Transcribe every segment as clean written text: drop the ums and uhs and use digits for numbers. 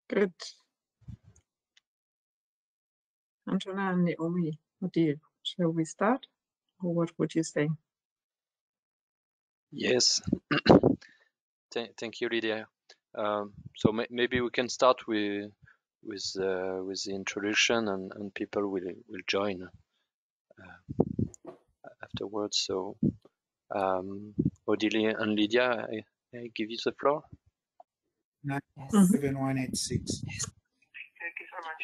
Good. Antonia and Naomi, shall we start? Or what would you say? Yes, thank you, Lydia. So maybe we can start with the introduction, and people will join afterwards. So Odile and Lydia, I give you the floor. 97186. Thank you so much.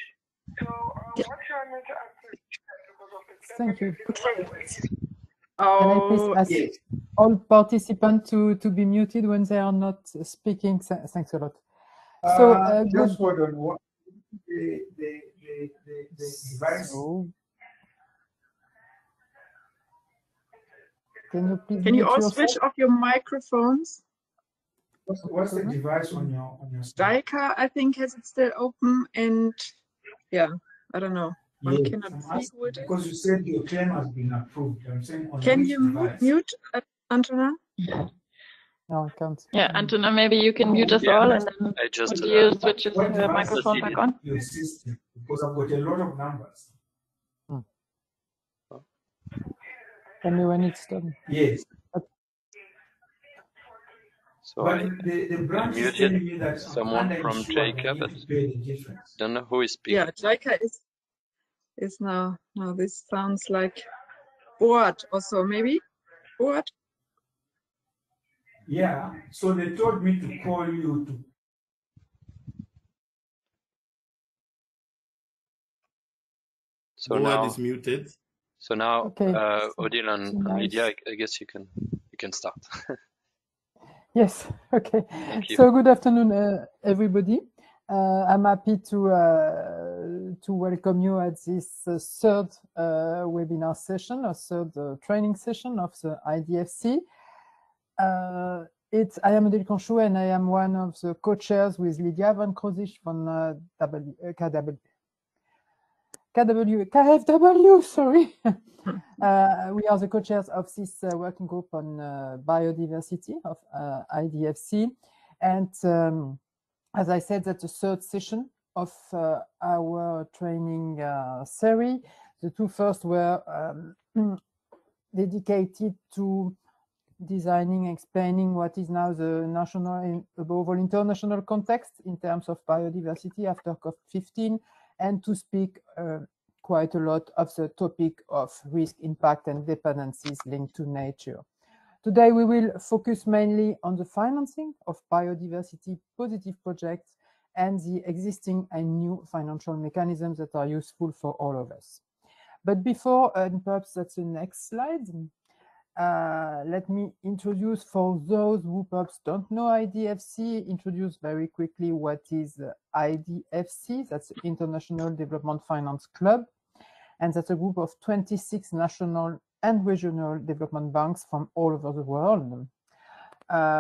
So what's your major activity? Thank you. Oh, Can I please ask Yes. all participants to be muted when they are not speaking? Thanks a lot. So Just hold on. What the device? So, can you please can you mute all yourself? switch off your microphones? What's the device on your Jaika, I think, has it still open, and yeah, I don't know. One Yes, cannot I'm see asking who it is. because you said your claim has been approved. I'm saying on Can which you device? mute Antonia? No, I can't. Yeah, Antonia, maybe you can mute us all, and then I just Odile switches What her device microphone is back on. your system? Because I've got a lot of numbers. Tell me when it's done. Yes. so But I the branch is telling me muted that someone I'm from underinsured. I Jaika, need but to pay the difference. don't know who is speaking. Yeah, Jaika is now. Now this sounds like Boat also, maybe? Boat? Yeah. So they told me to call you to. So Boad now is muted. So now, Okay. Odile and So now Lydia, it's- I guess you can start. Yes. Okay. Thank you. So good afternoon, everybody. I'm happy to welcome you at this third webinar session, or third training session of the IDFC. I am Odile Conchou, and I am one of the co-chairs with Lydia van Krozich from KfW, sorry. We are the co-chairs of this working group on biodiversity of IDFC. And as I said, that's the third session of our training series. The two first were dedicated to designing, explaining what is now the national and above all international context in terms of biodiversity after COP15, and to speak quite a lot of the topic of risk, impact, and dependencies linked to nature. Today, we will focus mainly on the financing of biodiversity positive projects and the existing and new financial mechanisms that are useful for all of us. But before, and perhaps that's the next slide, let me introduce, for those who perhaps don't know IDFC, introduce very quickly what is IDFC. That's the International Development Finance Club. And that's a group of 26 national and regional development banks from all over the world,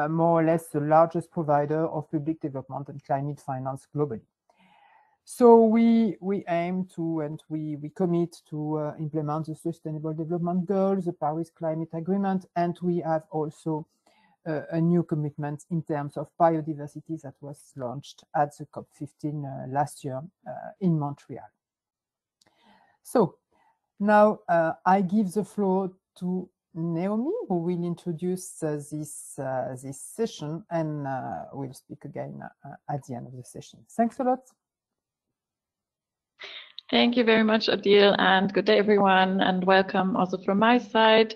more or less the largest provider of public development and climate finance globally. So we aim to, and we commit to implement the Sustainable Development Goals, the Paris Climate Agreement, and we have also a new commitment in terms of biodiversity that was launched at the COP15 last year in Montreal. So now I give the floor to Naomi, who will introduce this session, and we'll speak again at the end of the session. Thanks a lot. Thank you very much, Odile, and good day, everyone, and welcome also from my side.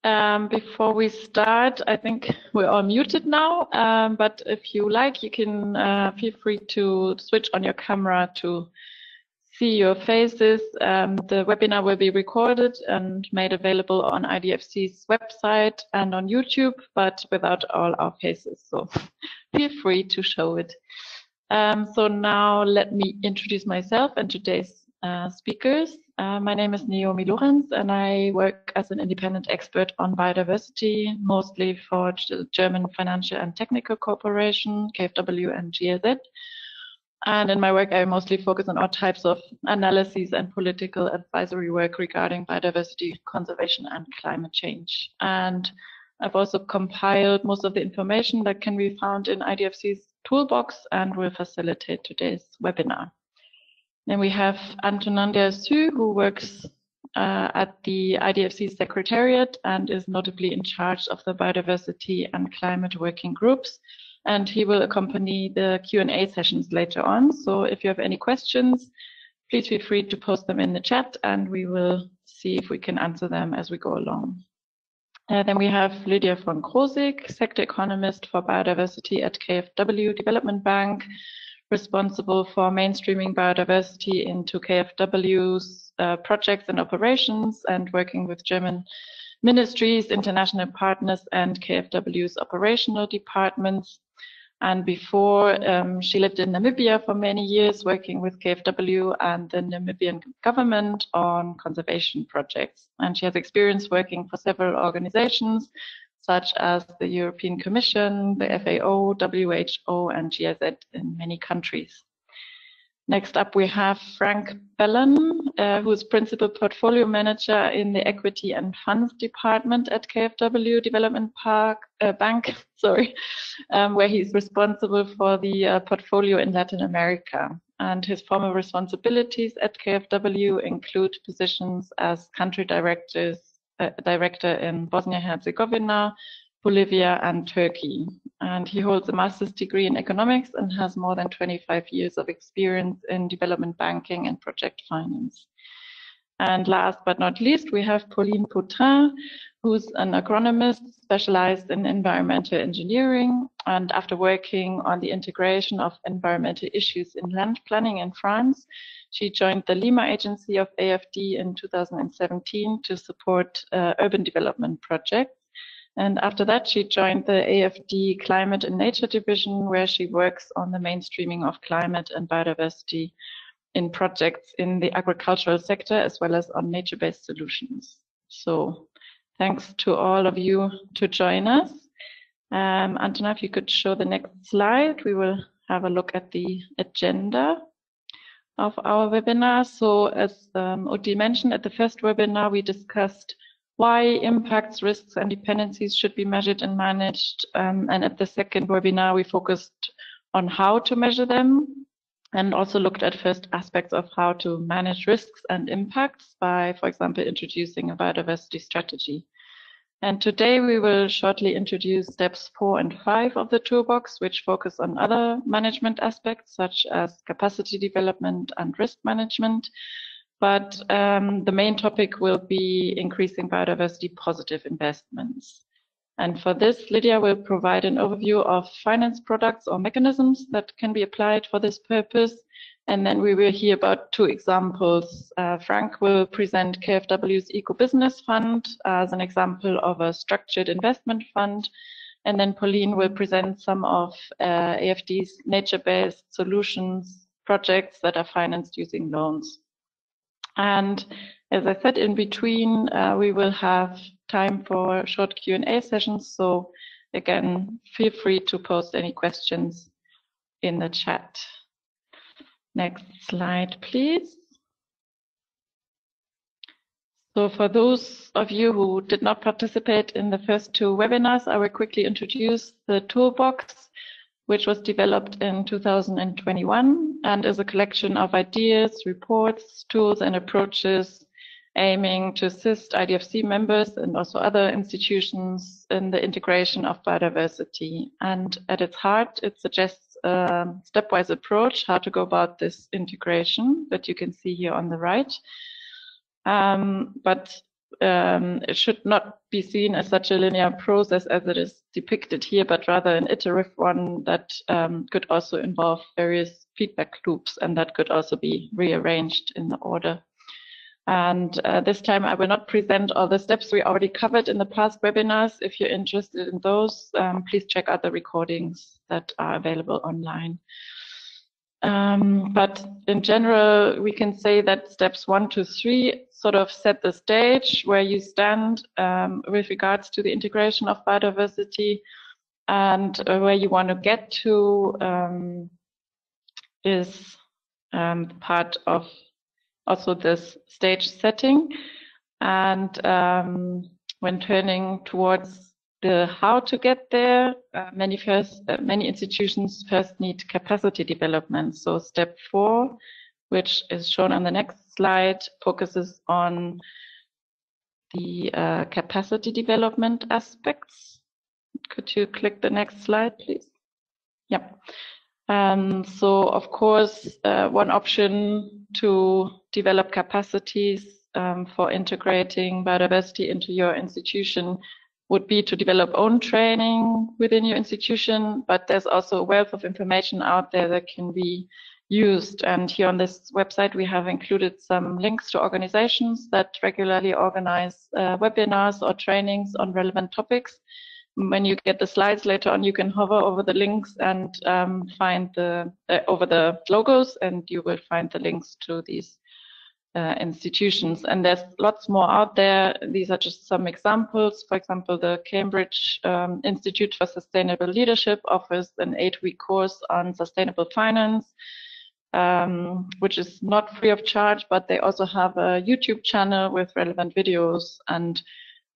Before we start, I think we're all muted now, but if you like, you can feel free to switch on your camera to see your faces. The webinar will be recorded and made available on IDFC's website and on YouTube, but without all our faces, so feel free to show it. So now let me introduce myself and today's speakers. My name is Naomi Lorenz, and I work as an independent expert on biodiversity, mostly for the German Financial and Technical Corporation, KfW and GLZ. And in my work, I mostly focus on all types of analyses and political advisory work regarding biodiversity conservation and climate change. And I've also compiled most of the information that can be found in IDFC's Toolbox and will facilitate today's webinar. Then we have Antonin Dersu, who works at the IDFC Secretariat and is notably in charge of the biodiversity and climate working groups. And he will accompany the Q&A sessions later on. So if you have any questions, please feel free to post them in the chat and we will see if we can answer them as we go along. Then we have Lydia von Krosig, Sector Economist for Biodiversity at KfW Development Bank, responsible for mainstreaming biodiversity into KfW's projects and operations and working with German ministries, international partners and KfW's operational departments. And before, she lived in Namibia for many years, working with KfW and the Namibian government on conservation projects. And she has experience working for several organizations, such as the European Commission, the FAO, WHO, and GIZ in many countries. Next up, we have Frank Bellon, who is Principal Portfolio Manager in the Equity and Funds Department at KfW Development Bank, where he's responsible for the portfolio in Latin America. And his former responsibilities at KfW include positions as country director in Bosnia-Herzegovina, Bolivia, and Turkey. And he holds a master's degree in economics and has more than 25 years of experience in development banking and project finance. And last but not least, we have Pauline Poutrin, who's an agronomist specialized in environmental engineering. And after working on the integration of environmental issues in land planning in France, she joined the Lima agency of AFD in 2017 to support urban development projects. And after that, she joined the AFD Climate and Nature Division, where she works on the mainstreaming of climate and biodiversity in projects in the agricultural sector, as well as on nature-based solutions. So thanks to all of you to join us. Antonin, if you could show the next slide, we will have a look at the agenda of our webinar. So as Oti mentioned, at the first webinar, we discussed why impacts, risks, and dependencies should be measured and managed. And at the second webinar, we focused on how to measure them and also looked at first aspects of how to manage risks and impacts by, for example, introducing a biodiversity strategy. And today we will shortly introduce steps 4 and 5 of the toolbox, which focus on other management aspects such as capacity development and risk management. But the main topic will be increasing biodiversity positive investments. And for this, Lydia will provide an overview of finance products or mechanisms that can be applied for this purpose. And then we will hear about 2 examples. Frank will present KfW's Eco-Business Fund as an example of a structured investment fund. And then Pauline will present some of AFD's nature-based solutions projects that are financed using loans. And as I said, in between, we will have time for short Q&A sessions. So again, feel free to post any questions in the chat. Next slide, please. So for those of you who did not participate in the first 2 webinars, I will quickly introduce the toolbox, which was developed in 2021 and is a collection of ideas, reports, tools, and approaches aiming to assist IDFC members and also other institutions in the integration of biodiversity. And at its heart, it suggests a stepwise approach how to go about this integration that you can see here on the right. It should not be seen as such a linear process as it is depicted here, but rather an iterative one that could also involve various feedback loops and that could also be rearranged in the order. And this time I will not present all the steps we already covered in the past webinars. If you're interested in those, please check out the recordings that are available online. But in general, we can say that steps 1 to 3 sort of set the stage where you stand with regards to the integration of biodiversity, and where you want to get to is part of also this stage setting. And when turning towards the how to get there, many institutions first need capacity development. So step 4, which is shown on the next slide, focuses on the capacity development aspects. Could you click the next slide, please? Yep. So of course, one option to develop capacities for integrating biodiversity into your institution would be to develop own training within your institution, but there's also a wealth of information out there that can be used. And here on this website, we have included some links to organizations that regularly organize webinars or trainings on relevant topics. When you get the slides later on, you can hover over the links and find over the logos, and you will find the links to these institutions. And there's lots more out there. These are just some examples. For example, the Cambridge Institute for Sustainable Leadership offers an 8-week course on sustainable finance, which is not free of charge, but they also have a YouTube channel with relevant videos, and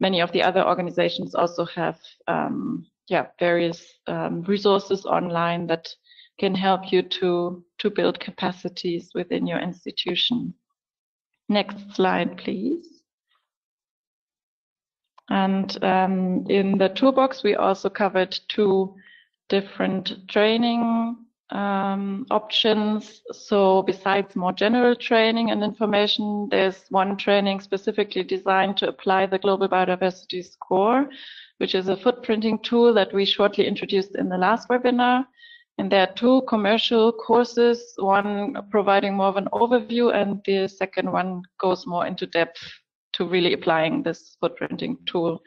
many of the other organizations also have various resources online that can help you to build capacities within your institution. Next slide, please. And in the toolbox, we also covered 2 different training options. So besides more general training and information, there's one training specifically designed to apply the Global Biodiversity Score, which is a footprinting tool that we shortly introduced in the last webinar. And there are 2 commercial courses, one providing more of an overview, and the second one goes more into depth to really applying this footprinting tool.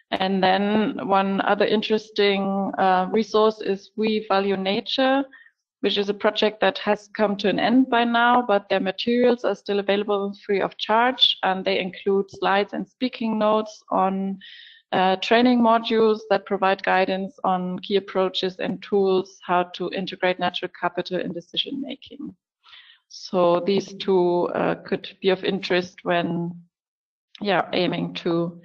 And then one other interesting resource is We Value Nature, which is a project that has come to an end by now, but their materials are still available free of charge, and they include slides and speaking notes on training modules that provide guidance on key approaches and tools, how to integrate natural capital in decision making. So these 2 could be of interest when aiming to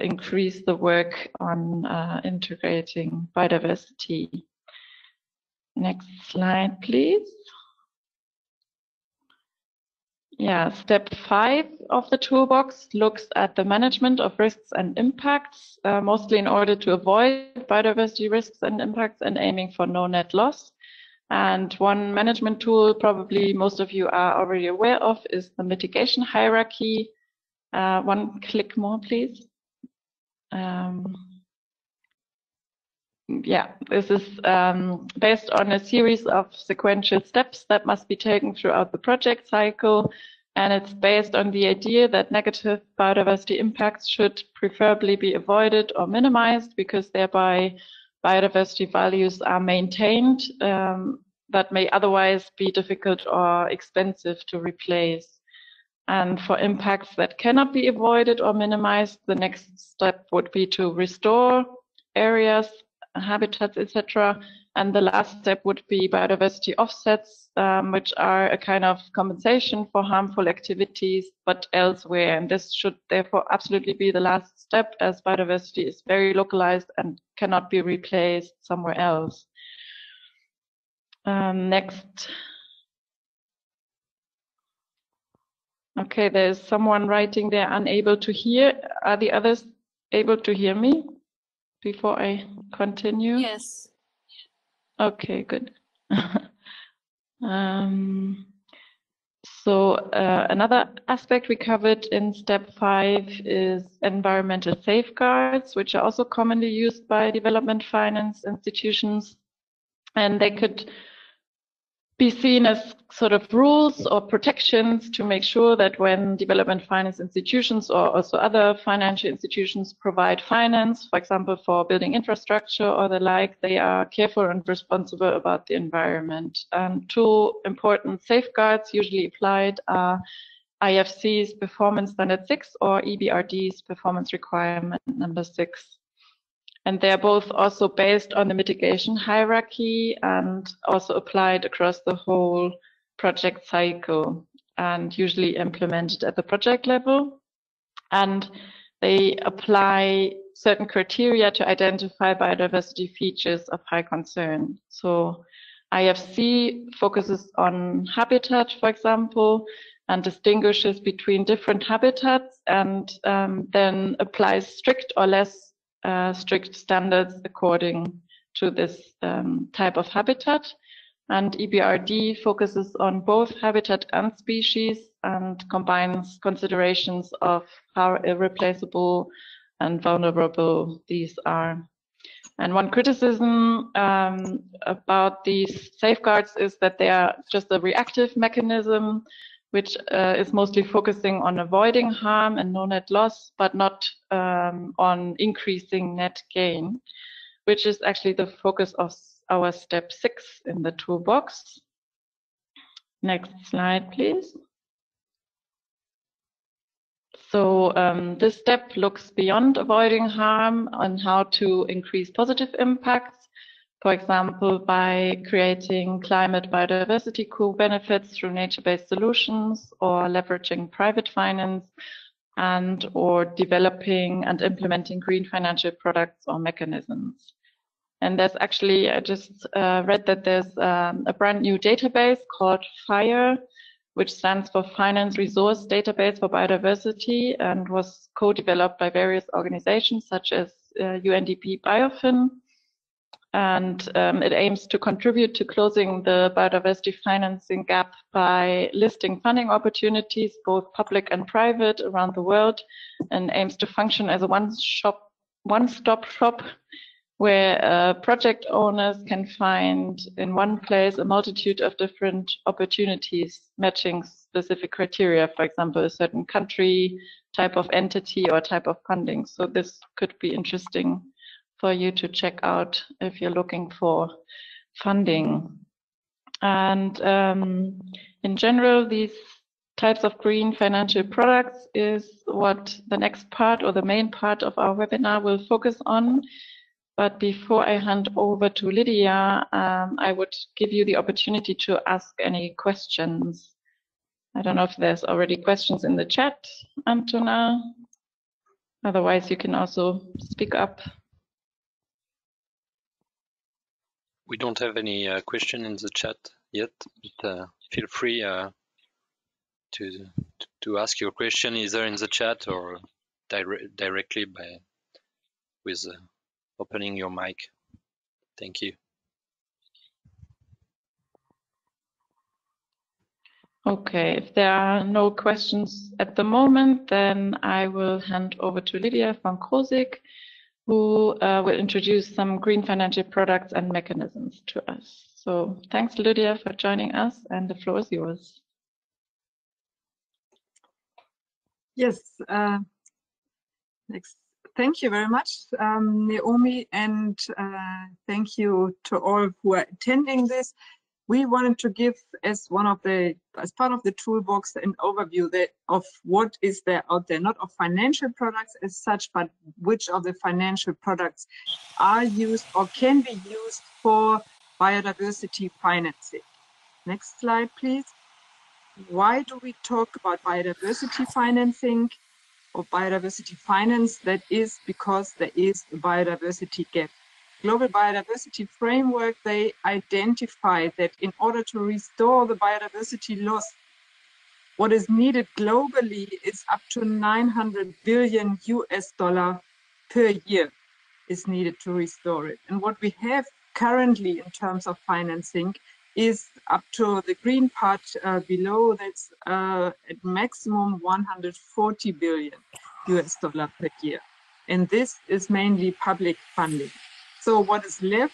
increase the work on integrating biodiversity. Next slide, please. Step 5 of the toolbox looks at the management of risks and impacts, mostly in order to avoid biodiversity risks and impacts and aiming for no net loss. And one management tool probably most of you are already aware of is the mitigation hierarchy. One click more, please. This is based on a series of sequential steps that must be taken throughout the project cycle, and it's based on the idea that negative biodiversity impacts should preferably be avoided or minimized, because thereby biodiversity values are maintained that may otherwise be difficult or expensive to replace. And for impacts that cannot be avoided or minimized, the next step would be to restore areas, habitats, etc. And the last step would be biodiversity offsets, which are a kind of compensation for harmful activities, but elsewhere. And this should therefore absolutely be the last step, as biodiversity is very localized and cannot be replaced somewhere else. Next. Okay, there's someone writing they're unable to hear. Are the others able to hear me before I continue? Yes. Okay, good. Another aspect we covered in step 5 is environmental safeguards, which are also commonly used by development finance institutions. And they could be seen as sort of rules or protections to make sure that when development finance institutions or also other financial institutions provide finance, for example, for building infrastructure or the like, they are careful and responsible about the environment. 2 important safeguards usually applied are IFC's Performance Standard 6 or EBRD's Performance Requirement number 6. And they're both also based on the mitigation hierarchy and also applied across the whole project cycle and usually implemented at the project level. And they apply certain criteria to identify biodiversity features of high concern. So IFC focuses on habitat, for example, and distinguishes between different habitats, and then applies strict or less strict standards according to this type of habitat. And EBRD focuses on both habitat and species and combines considerations of how irreplaceable and vulnerable these are. And one criticism about these safeguards is that they are just a reactive mechanism, which is mostly focusing on avoiding harm and no net loss, but not on increasing net gain, which is actually the focus of our step 6 in the toolbox. Next slide, please. So this step looks beyond avoiding harm on how to increase positive impacts, for example, by creating climate biodiversity co-benefits through nature-based solutions, or leveraging private finance, and or developing and implementing green financial products or mechanisms. And there's actually, I just read that there's a brand new database called FIRE, which stands for Finance Resource Database for Biodiversity, and was co-developed by various organizations such as UNDP Biofin. And it aims to contribute to closing the biodiversity financing gap by listing funding opportunities, both public and private, around the world, and aims to function as a one-stop shop where project owners can find in one place a multitude of different opportunities matching specific criteria, for example, a certain country, type of entity, or type of funding. So this could be interesting for you to check out if you're looking for funding. And in general, these types of green financial products is what the next part, or the main part of our webinar, will focus on. But before I hand over to Lydia, I would give you the opportunity to ask any questions. I don't know if there's already questions in the chat, Antona. Otherwise, you can also speak up. We don't have any question in the chat yet, but feel free to ask your question either in the chat or directly with opening your mic. Thank you. Okay, if there are no questions at the moment, then I will hand over to Lydia van Krozik, who will introduce some green financial products and mechanisms to us. So thanks, Lydia, for joining us, and the floor is yours. Yes, next. Thank you very much, Naomi, and thank you to all who are attending this. We wanted to give, as part of the toolbox, an overview of what is there out there, not of financial products as such, but which of the financial products are used or can be used for biodiversity financing. Next slide, please. Why do we talk about biodiversity financing or biodiversity finance? That is because there is a biodiversity gap. Global Biodiversity Framework, they identify that in order to restore the biodiversity loss, what is needed globally is up to $900 billion per year is needed to restore it. And what we have currently in terms of financing is up to the green part below, that's at maximum $140 billion per year. And this is mainly public funding. So what is left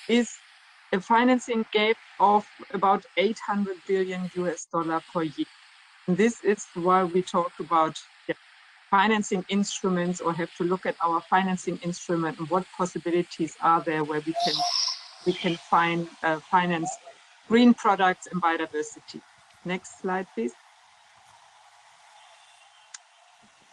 is a financing gap of about $800 billion per year. And this is why we talk about financing instruments, or have to look at our financing instrument and what possibilities are there where we can find finance green products and biodiversity. Next slide, please.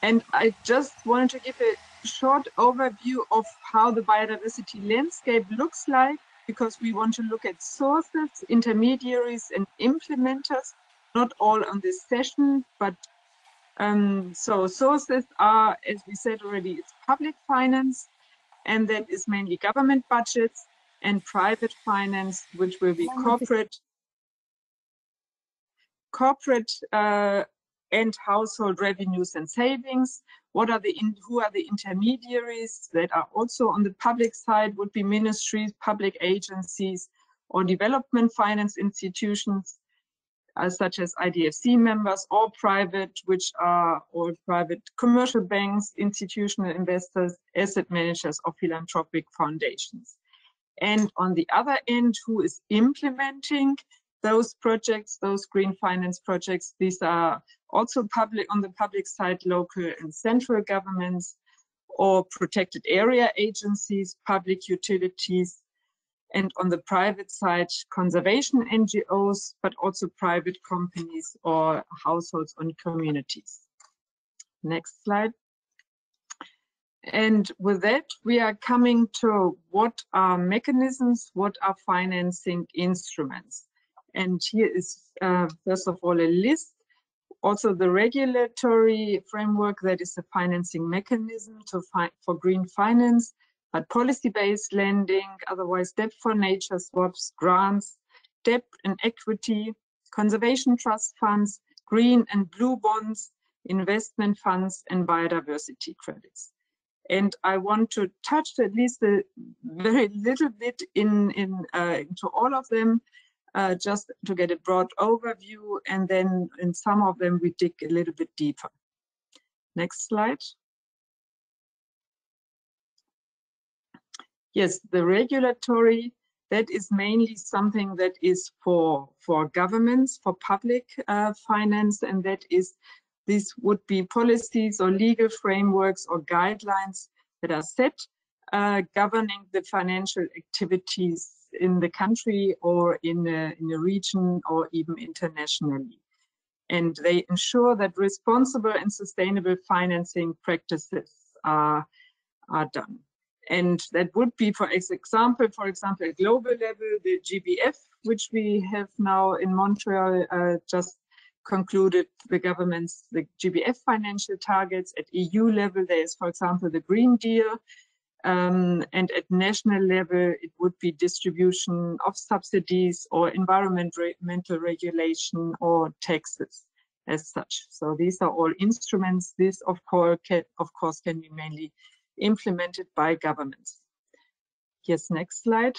And I just wanted to give a short overview of how the biodiversity landscape looks like, because we want to look at sources, intermediaries, and implementers, not all on this session, but So sources are, as we said already, it's public finance, and that is mainly government budgets, and private finance, which will be corporate and household revenues and savings. Who are the intermediaries that are also on the public side? Would be ministries, public agencies, or development finance institutions, such as IDFC members, or private, or private commercial banks, institutional investors, asset managers, or philanthropic foundations. And on the other end, who is implementing those projects, those green finance projects? These are also on the public side, local and central governments, or protected area agencies, public utilities, and on the private side, conservation NGOs, but also private companies or households and communities. Next slide. And with that, we are coming to what are mechanisms, what are financing instruments. And here is, first of all, a list. Also the regulatory framework, that is the financing mechanism for green finance, but policy-based lending, otherwise debt for nature swaps, grants, debt and equity, conservation trust funds, green and blue bonds, investment funds, and biodiversity credits. And I want to touch at least a very little bit into all of them, just to get a broad overview, and then in some of them we dig a little bit deeper. Next slide. Yes, the regulatory, that is mainly something that is for governments, for public finance, and this would be policies or legal frameworks or guidelines that are set governing the financial activities in the country or in a region or even internationally. And they ensure that responsible and sustainable financing practices are done. And that would be, for example, at global level, the GBF, which we have now in Montreal just concluded the GBF financial targets. At EU level, there is, for example, the Green Deal. And at national level, it would be distribution of subsidies or environmental regulation or taxes as such. So these are all instruments. This, of course, can be mainly implemented by governments. Yes, next slide.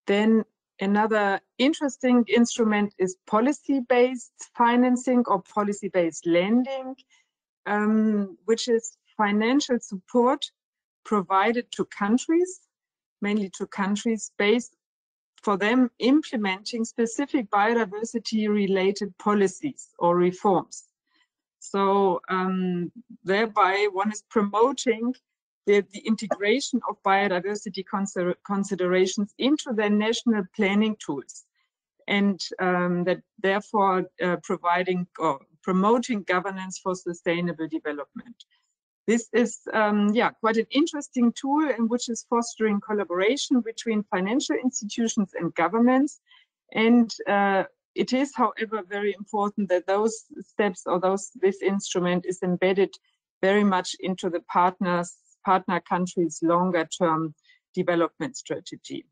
Then another interesting instrument is policy-based financing or policy-based lending, which is financial support provided to countries, mainly to countries based for them implementing specific biodiversity-related policies or reforms. So thereby one is promoting the integration of biodiversity considerations into their national planning tools, and that therefore providing or promoting governance for sustainable development. This is quite an interesting tool, in which is fostering collaboration between financial institutions and governments. And it is, however, very important that those steps or this instrument is embedded very much into the partner countries' longer-term development strategy.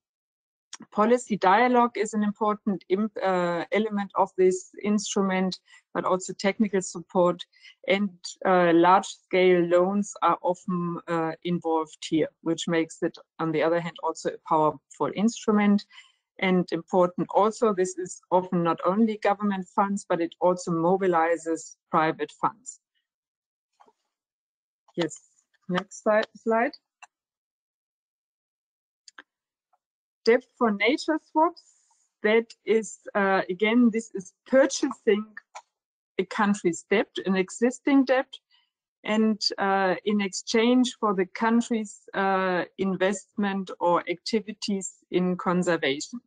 Policy dialogue is an important element of this instrument, but also technical support, and large-scale loans are often involved here, which makes it, on the other hand, also a powerful instrument. And important also, this is often not only government funds, but it also mobilizes private funds. Yes, next slide. Debt for nature swaps, that is, again, this is purchasing a country's debt, an existing debt, and in exchange for the country's investment or activities in conservation,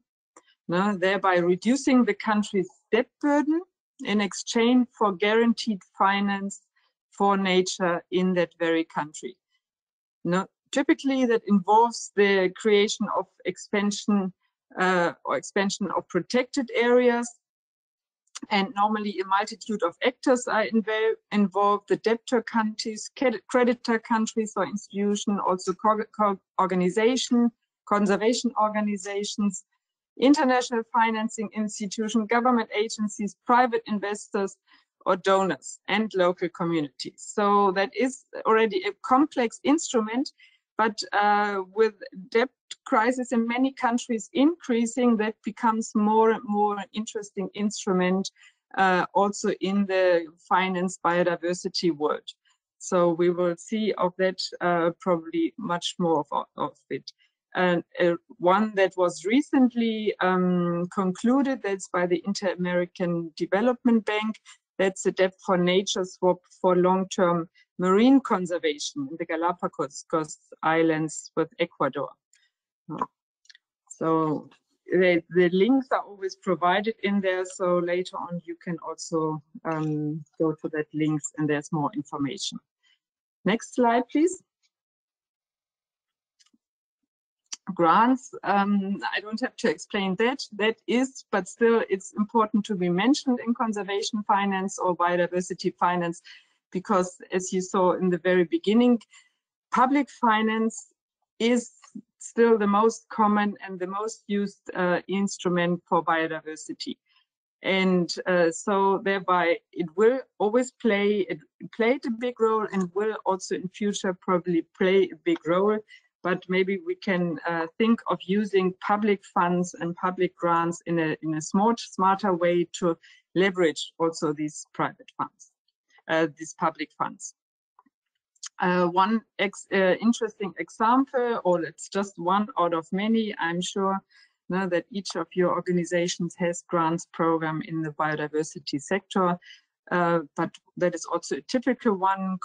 thereby reducing the country's debt burden in exchange for guaranteed finance for nature in that very country. Typically, that involves the creation of expansion of protected areas, And normally a multitude of actors are involved, the debtor countries, creditor countries or institutions, also organization, conservation organizations, international financing institutions, government agencies, private investors or donors, and local communities. So that is already a complex instrument, but with debt crisis in many countries increasing, that becomes more and more interesting instrument also in the finance biodiversity world. So we will see of that probably much more of it. And one that was recently concluded, that's by the Inter-American Development Bank, that's a debt for nature swap for long-term marine conservation in the Galapagos Islands with Ecuador. So the links are always provided in there, so later on you can also go to that links and there's more information. Next slide, please. Grants, I don't have to explain that. That is, but still it's important to be mentioned in conservation finance or biodiversity finance, because as you saw in the very beginning, public finance is still the most common and the most used instrument for biodiversity. And so thereby it will always played a big role and will also in future probably play a big role. But maybe we can think of using public funds and public grants in a smarter way to leverage also these private funds, these public funds. One interesting example, or it's just one out of many, I'm sure that each of your organizations has grants program in the biodiversity sector. But that is also a typical one,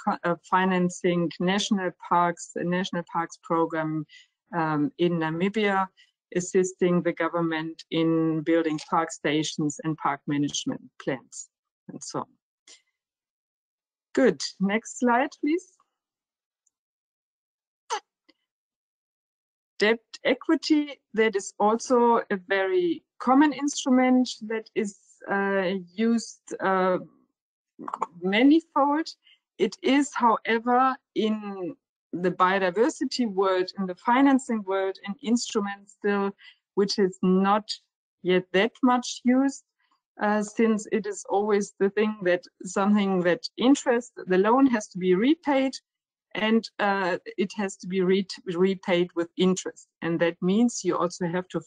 financing national parks, a national parks program in Namibia, assisting the government in building park stations and park management plans, and so on. Good, next slide, please. Debt equity, that is also a very common instrument that is used manifold. It is, however, in the biodiversity world, in the financing world, an instrument still which is not yet that much used, since it is always the thing that something that interest, the loan has to be repaid, and it has to be repaid with interest. And that means you also have to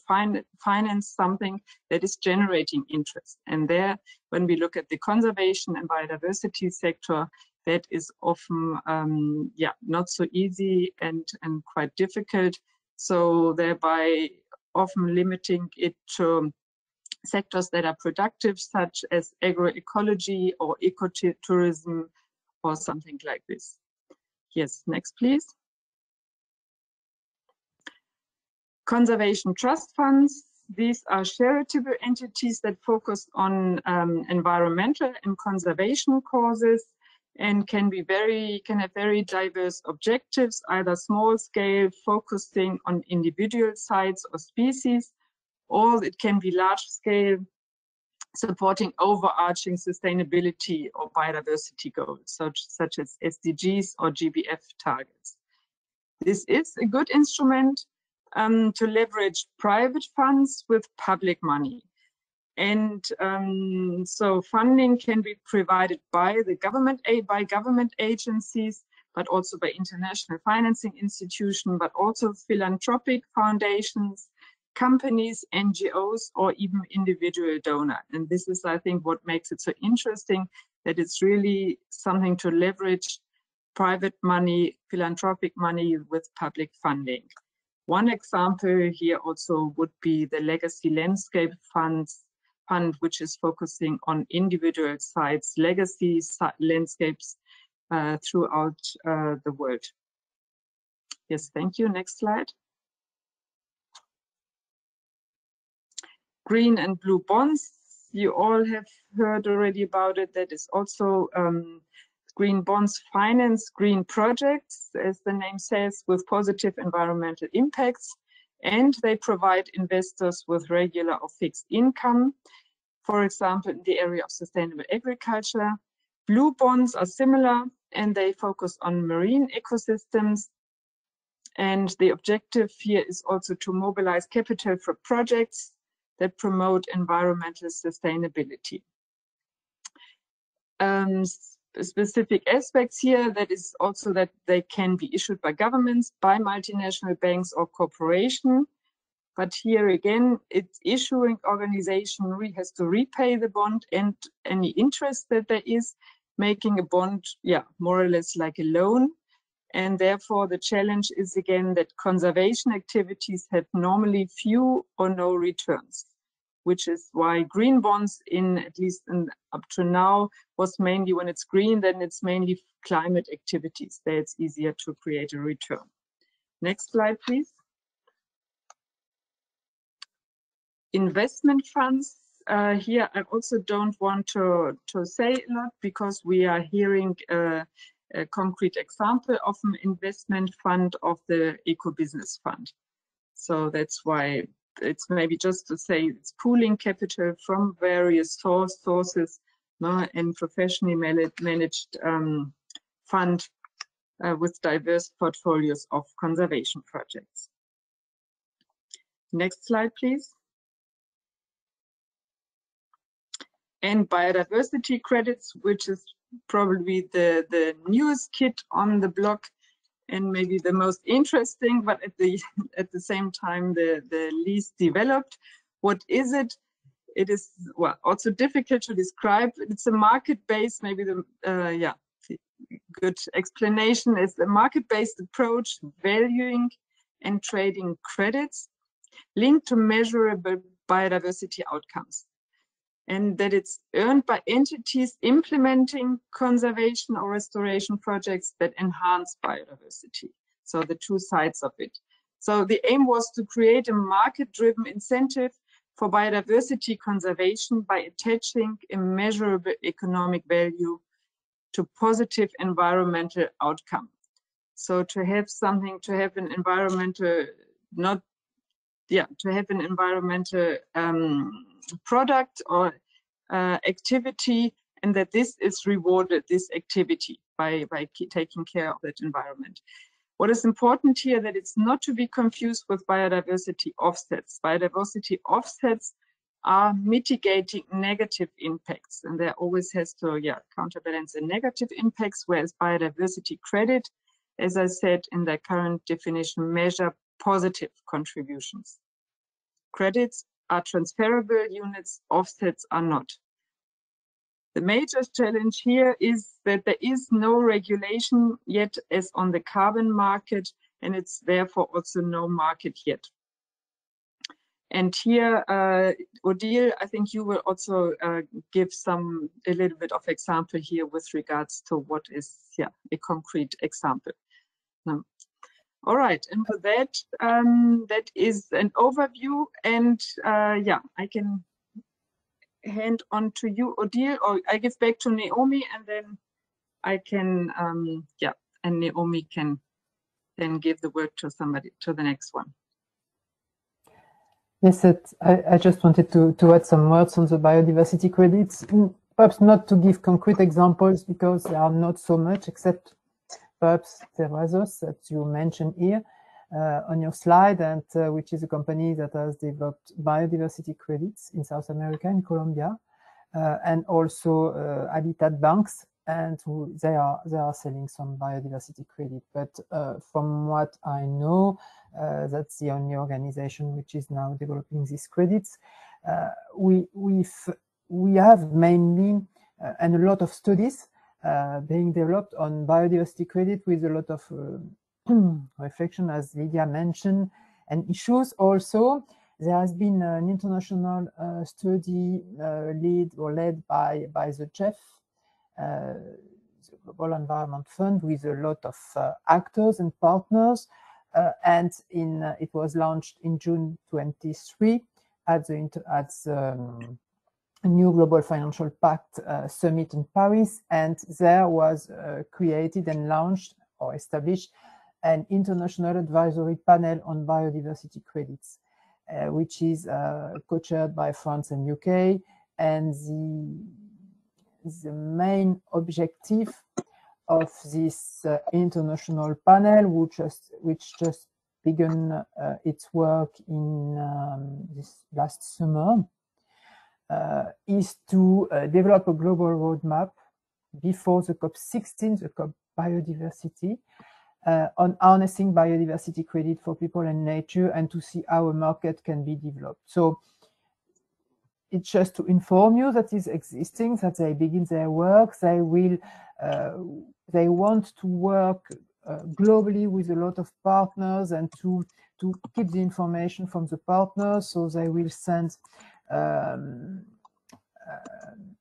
finance something that is generating interest. And there, when we look at the conservation and biodiversity sector, that is often not so easy and quite difficult. So thereby often limiting it to sectors that are productive, such as agroecology or ecotourism or something like this. Yes, next, please. Conservation trust funds. These are charitable entities that focus on environmental and conservation causes and can have very diverse objectives, either small scale, focusing on individual sites or species, or it can be large scale, supporting overarching sustainability or biodiversity goals, such as SDGs or GBF targets. This is a good instrument to leverage private funds with public money. And so funding can be provided by the government, by government agencies, but also by international financing institutions, but also philanthropic foundations, companies, NGOs, or even individual donor. And this is, I think, what makes it so interesting, that it's really something to leverage private money, philanthropic money with public funding. One example here also would be the Legacy Landscape Fund, which is focusing on individual sites, legacy landscapes throughout the world. Yes, thank you. Next slide. Green and blue bonds, you all have heard already about it. That is also green bonds finance green projects, as the name says, with positive environmental impacts, and they provide investors with regular or fixed income. for example, in the area of sustainable agriculture. Blue bonds are similar, and they focus on marine ecosystems. And the objective here is also to mobilize capital for projects that promote environmental sustainability. Specific aspects here, that is also that they can be issued by governments, by multinational banks or corporations. But here again, its issuing organization has to repay the bond and any interest that there is, making a bond, more or less like a loan. And therefore, the challenge is again that conservation activities have normally few or no returns, which is why green bonds, at least up to now, was mainly, when it's green, then it's mainly climate activities. There it's easier to create a return. Next slide, please. Investment funds. Here, I also don't want to say a lot because we are hearing a concrete example of an investment fund of the Eco Business Fund. So that's why it's maybe just to say it's pooling capital from various sources, and professionally managed fund with diverse portfolios of conservation projects. Next slide, please. And biodiversity credits, which is probably the newest kid on the block and maybe the most interesting, but at the same time the least developed. What is it? It is, well, also difficult to describe. It's a market-based, maybe the good explanation is a market-based approach valuing and trading credits linked to measurable biodiversity outcomes, and that it's earned by entities implementing conservation or restoration projects that enhance biodiversity. So the two sides of it. So the aim was to create a market-driven incentive for biodiversity conservation by attaching immeasurable economic value to positive environmental outcome. So to have something, to have an environmental, to have an environmental product or activity, and that this is rewarded, this activity, by taking care of that environment. What is important here, that it's not to be confused with biodiversity offsets. Biodiversity offsets are mitigating negative impacts, and there always has to counterbalance the negative impacts, whereas biodiversity credit, as I said in the current definition, measure positive contributions. Credits are transferable units, offsets are not. The major challenge here is that there is no regulation yet as on the carbon market, and it's therefore also no market yet. And here, Odile, I think you will also give a little bit of example here with regards to what is a concrete example. All right, and for that, that is an overview, and I can hand on to you, Odile, or I give back to Naomi, and then I can, and Naomi can then give the word to somebody, to the next one. Yes, I just wanted to add some words on the biodiversity credits, perhaps not to give concrete examples because there are not so much, except perhaps Terrazos that you mentioned here on your slide, and which is a company that has developed biodiversity credits in South America, in Colombia, and also Habitat Banks, and they are selling some biodiversity credit. But from what I know, that's the only organization which is now developing these credits. We have mainly and a lot of studies being developed on biodiversity credit with a lot of reflection, as Lydia mentioned, and issues also. There has been an international study led by the GEF, the Global Environment Fund, with a lot of actors and partners, and it was launched in June 23 at the New Global Financial Pact Summit in Paris, and there was created and launched or established an international advisory panel on biodiversity credits, which is co-chaired by France and UK, And the main objective of this international panel, which just began its work in this last summer, is to develop a global roadmap before the COP16, the COP biodiversity, on harnessing biodiversity credit for people and nature, and to see how a market can be developed. So it's just to inform you that is existing, that they begin their work. They will, they want to work globally with a lot of partners and to keep the information from the partners. So they will send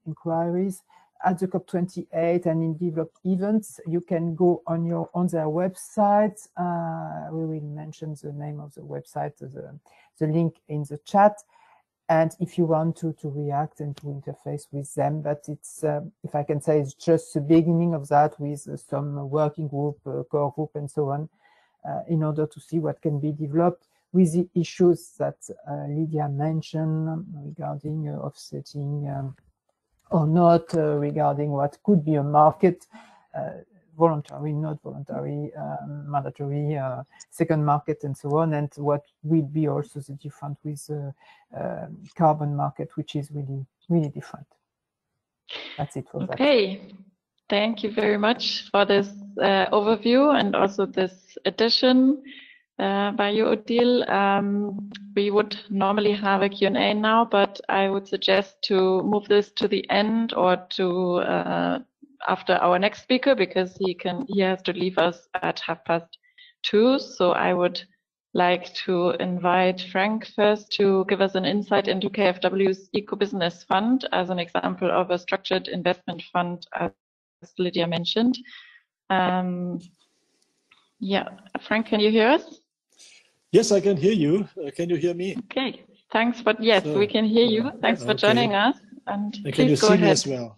inquiries at the COP28 and in developed events. You can go on their website. We will mention the name of the website, the link in the chat. And if you want to react and to interface with them, but it's, if I can say, it's just the beginning of that with some working group, core group, and so on, in order to see what can be developed with the issues that Lydia mentioned regarding offsetting or not, regarding what could be a market, voluntary, not voluntary, mandatory, second market, and so on, and what will be also the different with carbon market, which is really, really different. That's it for that. Okay, thank you very much for this overview and also this addition by you, Odile. We would normally have a Q&A now, but I would suggest to move this to the end or to after our next speaker, because he has to leave us at 2:30. So I would like to invite Frank first to give us an insight into KfW's Eco-Business Fund as an example of a structured investment fund, as Lydia mentioned. Yeah, Frank, can you hear us? Yes, I can hear you. Can you hear me? Okay, thanks. But yes, so, we can hear you. Thanks for joining us. And can you go see ahead. me as well?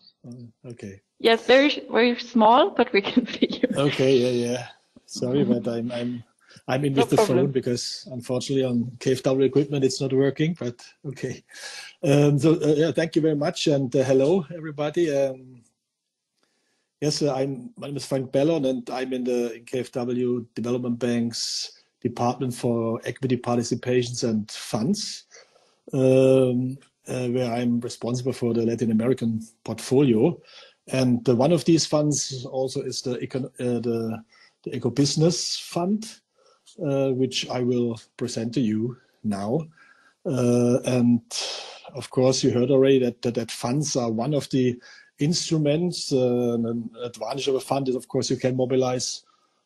Okay. Yes, very, very small, but we can see you. Okay, yeah. Sorry, but I'm in with the phone because unfortunately on KfW equipment it's not working. But okay. Yeah, thank you very much, and hello everybody. Yes, my name is Frank Bellon, and I'm in KfW Development Bank's Department for Equity Participations and Funds, where I'm responsible for the Latin American portfolio. And one of these funds also is the Eco-Business Fund, which I will present to you now. And of course, you heard already that funds are one of the instruments. An advantage of a fund is, of course, you can mobilize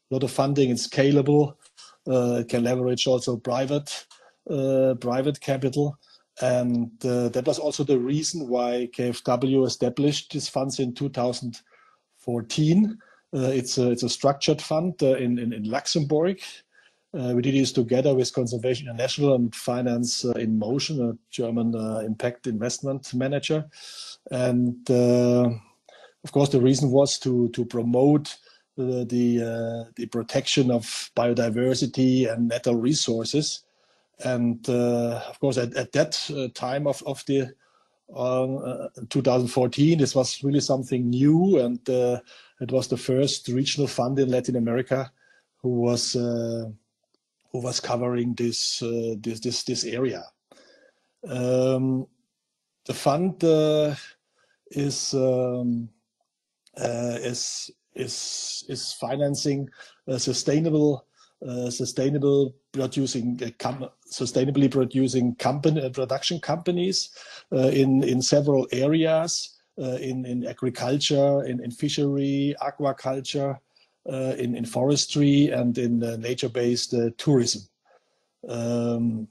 a lot of funding. It's scalable. It can leverage also private capital. And that was also the reason why KfW established these funds in 2014. It's a structured fund in Luxembourg. We did this together with Conservation International and Finance in Motion, a German impact investment manager. And of course, the reason was to promote the protection of biodiversity and natural resources. And of course, at that time of the 2014, this was really something new, and it was the first regional fund in Latin America who was covering this area. The fund is financing sustainably producing production companies in several areas, in agriculture, in fishery, aquaculture, in forestry, and in nature-based tourism. The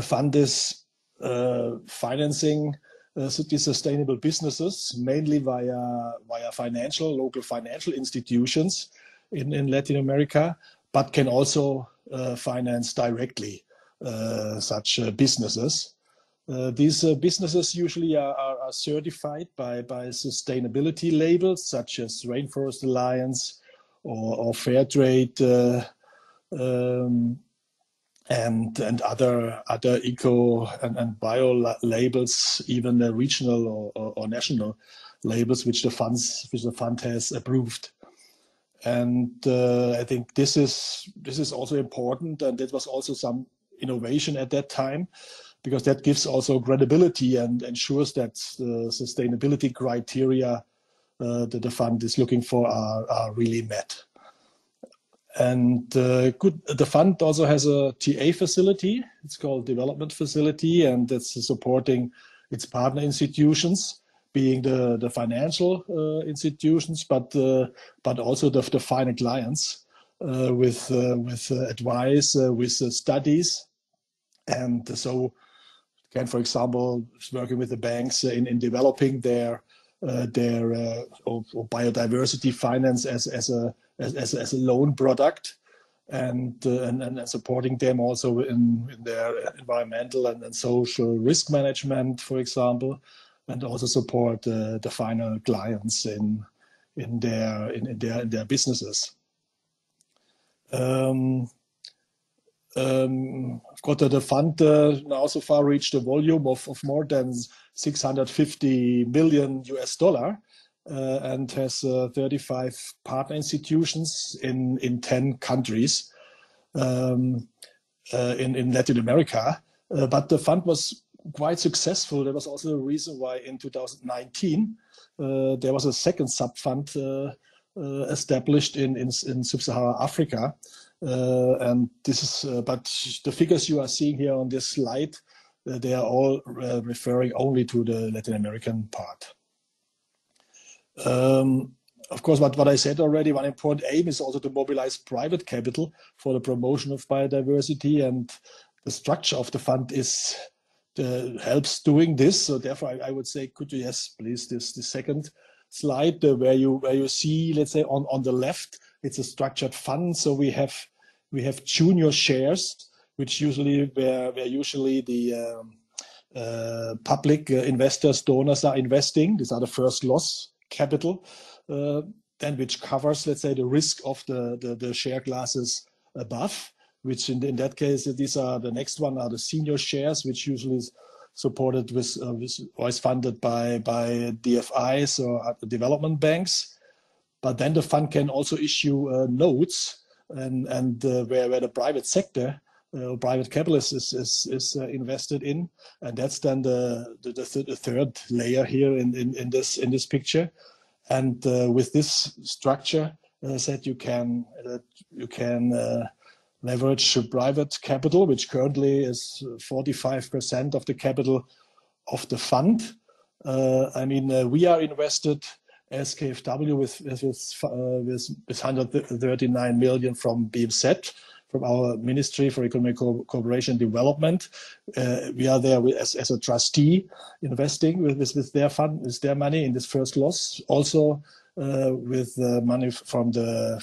fund is financing these sustainable businesses mainly via local financial institutions in Latin America, but can also finance directly such businesses. These businesses usually are certified by sustainability labels such as Rainforest Alliance or Fair Trade and other eco and bio labels, even regional or national labels, which the fund has approved. And I think this is also important, and it was also some innovation at that time, because that gives also credibility and ensures that the sustainability criteria that the fund is looking for are really met. And the fund also has a TA facility. It's called Development Facility, and it's supporting its partner institutions, being the financial institutions, but also the final clients with advice, with studies, and so can, for example, working with the banks in developing their biodiversity finance as a loan product, and supporting them also in their environmental and social risk management, for example, and also support the final clients in their businesses. Of course, the fund now so far reached a volume of more than $650 million and has 35 partner institutions in 10 countries in Latin America. But the fund was quite successful. There was also a reason why in 2019 there was a second sub-fund established in Sub-Saharan Africa. And this is, but the figures you are seeing here on this slide, they are all referring only to the Latin American part. Of course, what I said already, one important aim is also to mobilize private capital for the promotion of biodiversity, and the structure of the fund helps doing this. So therefore, I would say, could you, yes, please, this second slide where you see, let's say on the left, it's a structured fund. So we have junior shares, which usually where usually the public investors, donors are investing. These are the first loss capital, then which covers, let's say, the risk of the share classes above. Which in that case, these are the next one are the senior shares, which usually is supported with or is funded by DFIs or development banks. But then the fund can also issue notes, and where the private sector, private capital is invested in, and that's then the third layer here in this picture. And with this structure, as I said, you can leverage private capital, which currently is 45% of the capital of the fund. I mean, we are invested as KfW with 139 million from BMZ, from our Ministry for Economic Cooperation and Development. We are there as a trustee, investing with their fund, with their money in this first loss. Also with money from the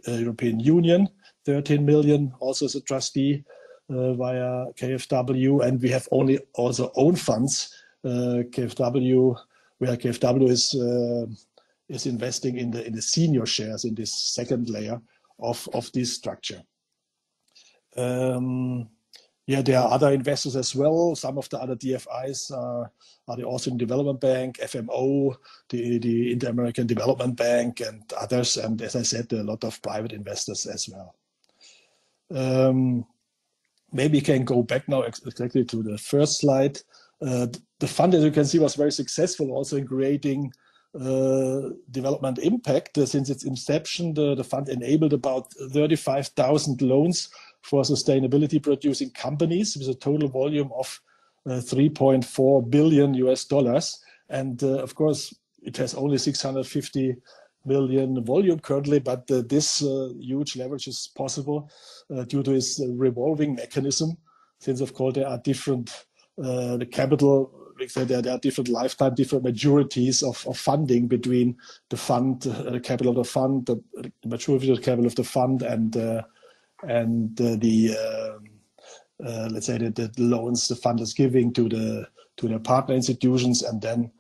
European Union, 13 million, also as a trustee via KfW, and we have also own funds, KfW, where KfW is investing in the senior shares in this second layer of this structure. Yeah, there are other investors as well. Some of the other DFIs are the Austrian Development Bank, FMO, the Inter-American Development Bank, and others. And as I said, a lot of private investors as well. Maybe we can go back now exactly to the first slide. The fund, as you can see, was very successful also in creating development impact. Since its inception, the fund enabled about 35,000 loans for sustainability producing companies with a total volume of $3.4 billion. And of course, it has only 650 million volume currently, but this huge leverage is possible due to its revolving mechanism. Since of course there are different the capital, there are different lifetime, different maturities of funding between the fund, the capital of the fund, the maturity of the capital of the fund, and let's say the loans the fund is giving to the partner institutions, and then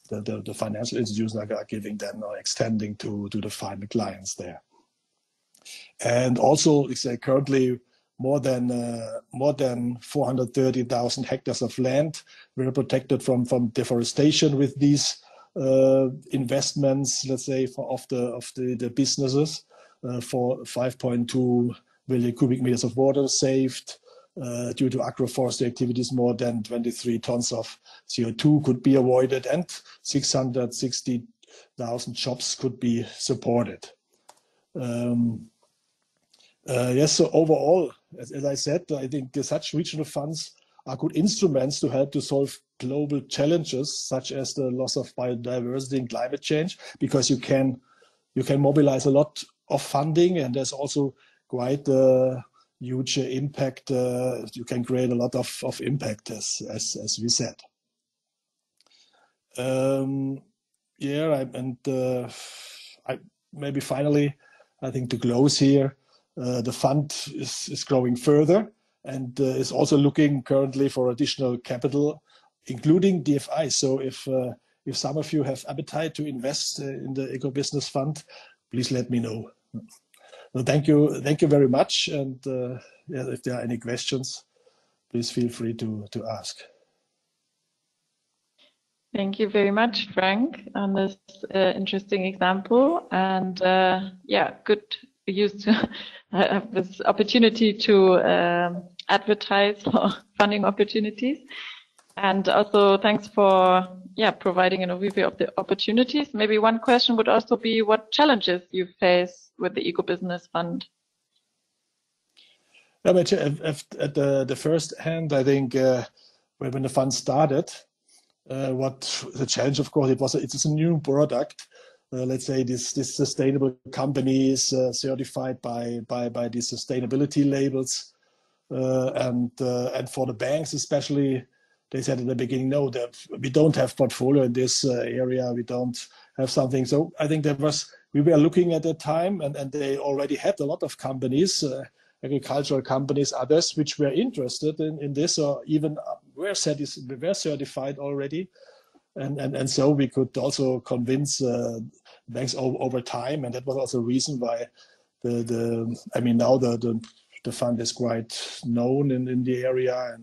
the financial institutions are giving them or extending to the final clients there. And also, currently more than 430,000 hectares of land were protected from deforestation with these investments, let's say, of the businesses. For 5.2 million cubic meters of water saved. Due to agroforestry activities, more than 23 tons of CO2 could be avoided, and 660,000 jobs could be supported. Yes, so overall, as I said, I think such regional funds are good instruments to help to solve global challenges, such as the loss of biodiversity and climate change, because you can mobilize a lot of funding, and there's also quite huge impact. You can create a lot of impact, as we said. Maybe finally, I think to close here, the fund is growing further and is also looking currently for additional capital, including DFI. So if some of you have appetite to invest in the Eco Business Fund, please let me know. Well, thank you very much. And if there are any questions, please feel free to ask. Thank you very much, Frank, on this interesting example. And good use to have this opportunity to advertise for funding opportunities. And also thanks for providing an overview of the opportunities. Maybe one question would also be what challenges you face with the Eco Business Fund. At the first hand, I think when the fund started, what the challenge, of course, it's a new product. Let's say this sustainable companies certified by these sustainability labels, and for the banks especially, they said at the beginning, no, that we don't have portfolio in this area. We don't have something. So I think we were looking at the time, and they already had a lot of companies, agricultural companies, others which were interested in this, or even were certified already, and so we could also convince banks over time, and that was also a reason why now the fund is quite known in the area,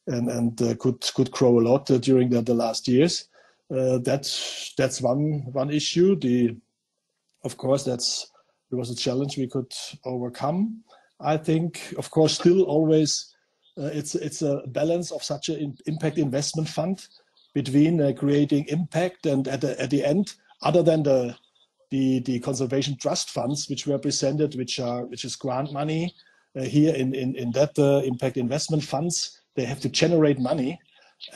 and could grow a lot during the last years. That's one issue. Of course, there was a challenge we could overcome. I think, of course, still always it's a balance of such an impact investment fund between creating impact and at the end, other than the conservation trust funds which were presented, which is grant money here in that impact investment funds, they have to generate money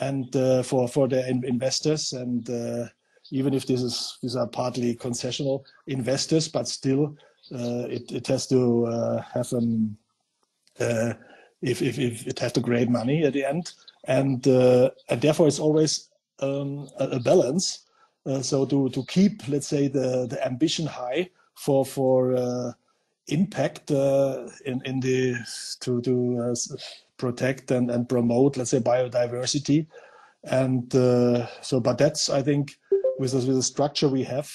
and for the investors, and even if these are partly concessional investors, but still it has to have if it has to create money at the end, and therefore it's always a balance. So to keep, let's say, the ambition high for impact in the to protect and promote, let's say, biodiversity, and but that's, I think, with the structure we have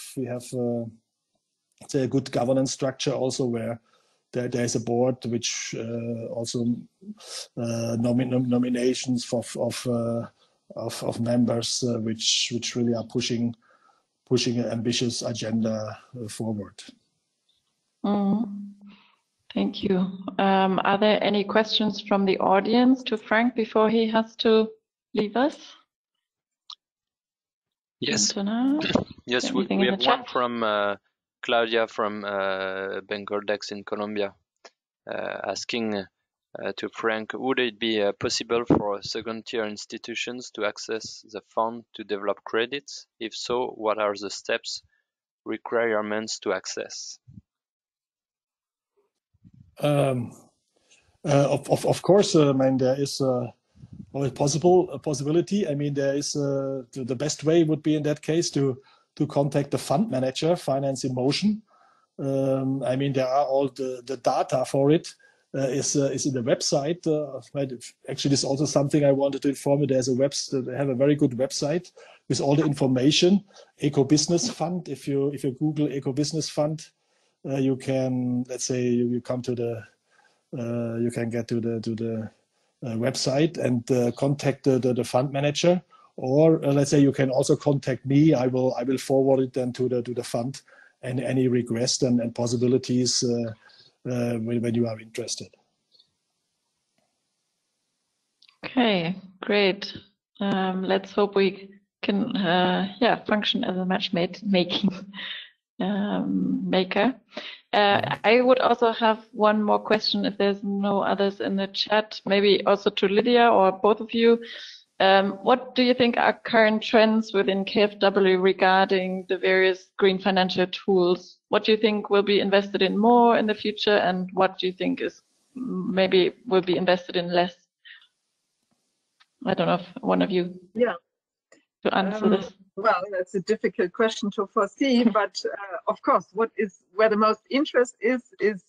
say a good governance structure also, where there is a board which also nominations of members which really are pushing an ambitious agenda forward. Thank you. Are there any questions from the audience to Frank before he has to leave us? Yes. Antonin? Yes, we have one from Claudia from Bangladesh in Colombia, asking to Frank, would it be possible for second-tier institutions to access the fund to develop credits? If so, what are the steps, requirements to access? Of course, I mean, there is always a possibility. I mean, there is the best way would be in that case to contact the fund manager, Finance in Motion. I mean, there are all the data for it is in the website. Actually, this is also something I wanted to inform you. There's a website. They have a very good website with all the information. Eco Business Fund. If you Google Eco Business Fund, you can, let's say, you come to you can get to the website and contact the fund manager. Or let's say you can also contact me. I will forward it then to the fund and any requests and possibilities when you are interested. Okay, great. Let's hope we can function as a matchmaking maker. I would also have one more question if there's no others in the chat, maybe also to Lydia or both of you. What do you think are current trends within KfW regarding the various green financial tools? What do you think will be invested in more in the future, and what do you think is maybe will be invested in less? I don't know if one of you to answer this. Well, that's a difficult question to foresee, but of course, where the most interest is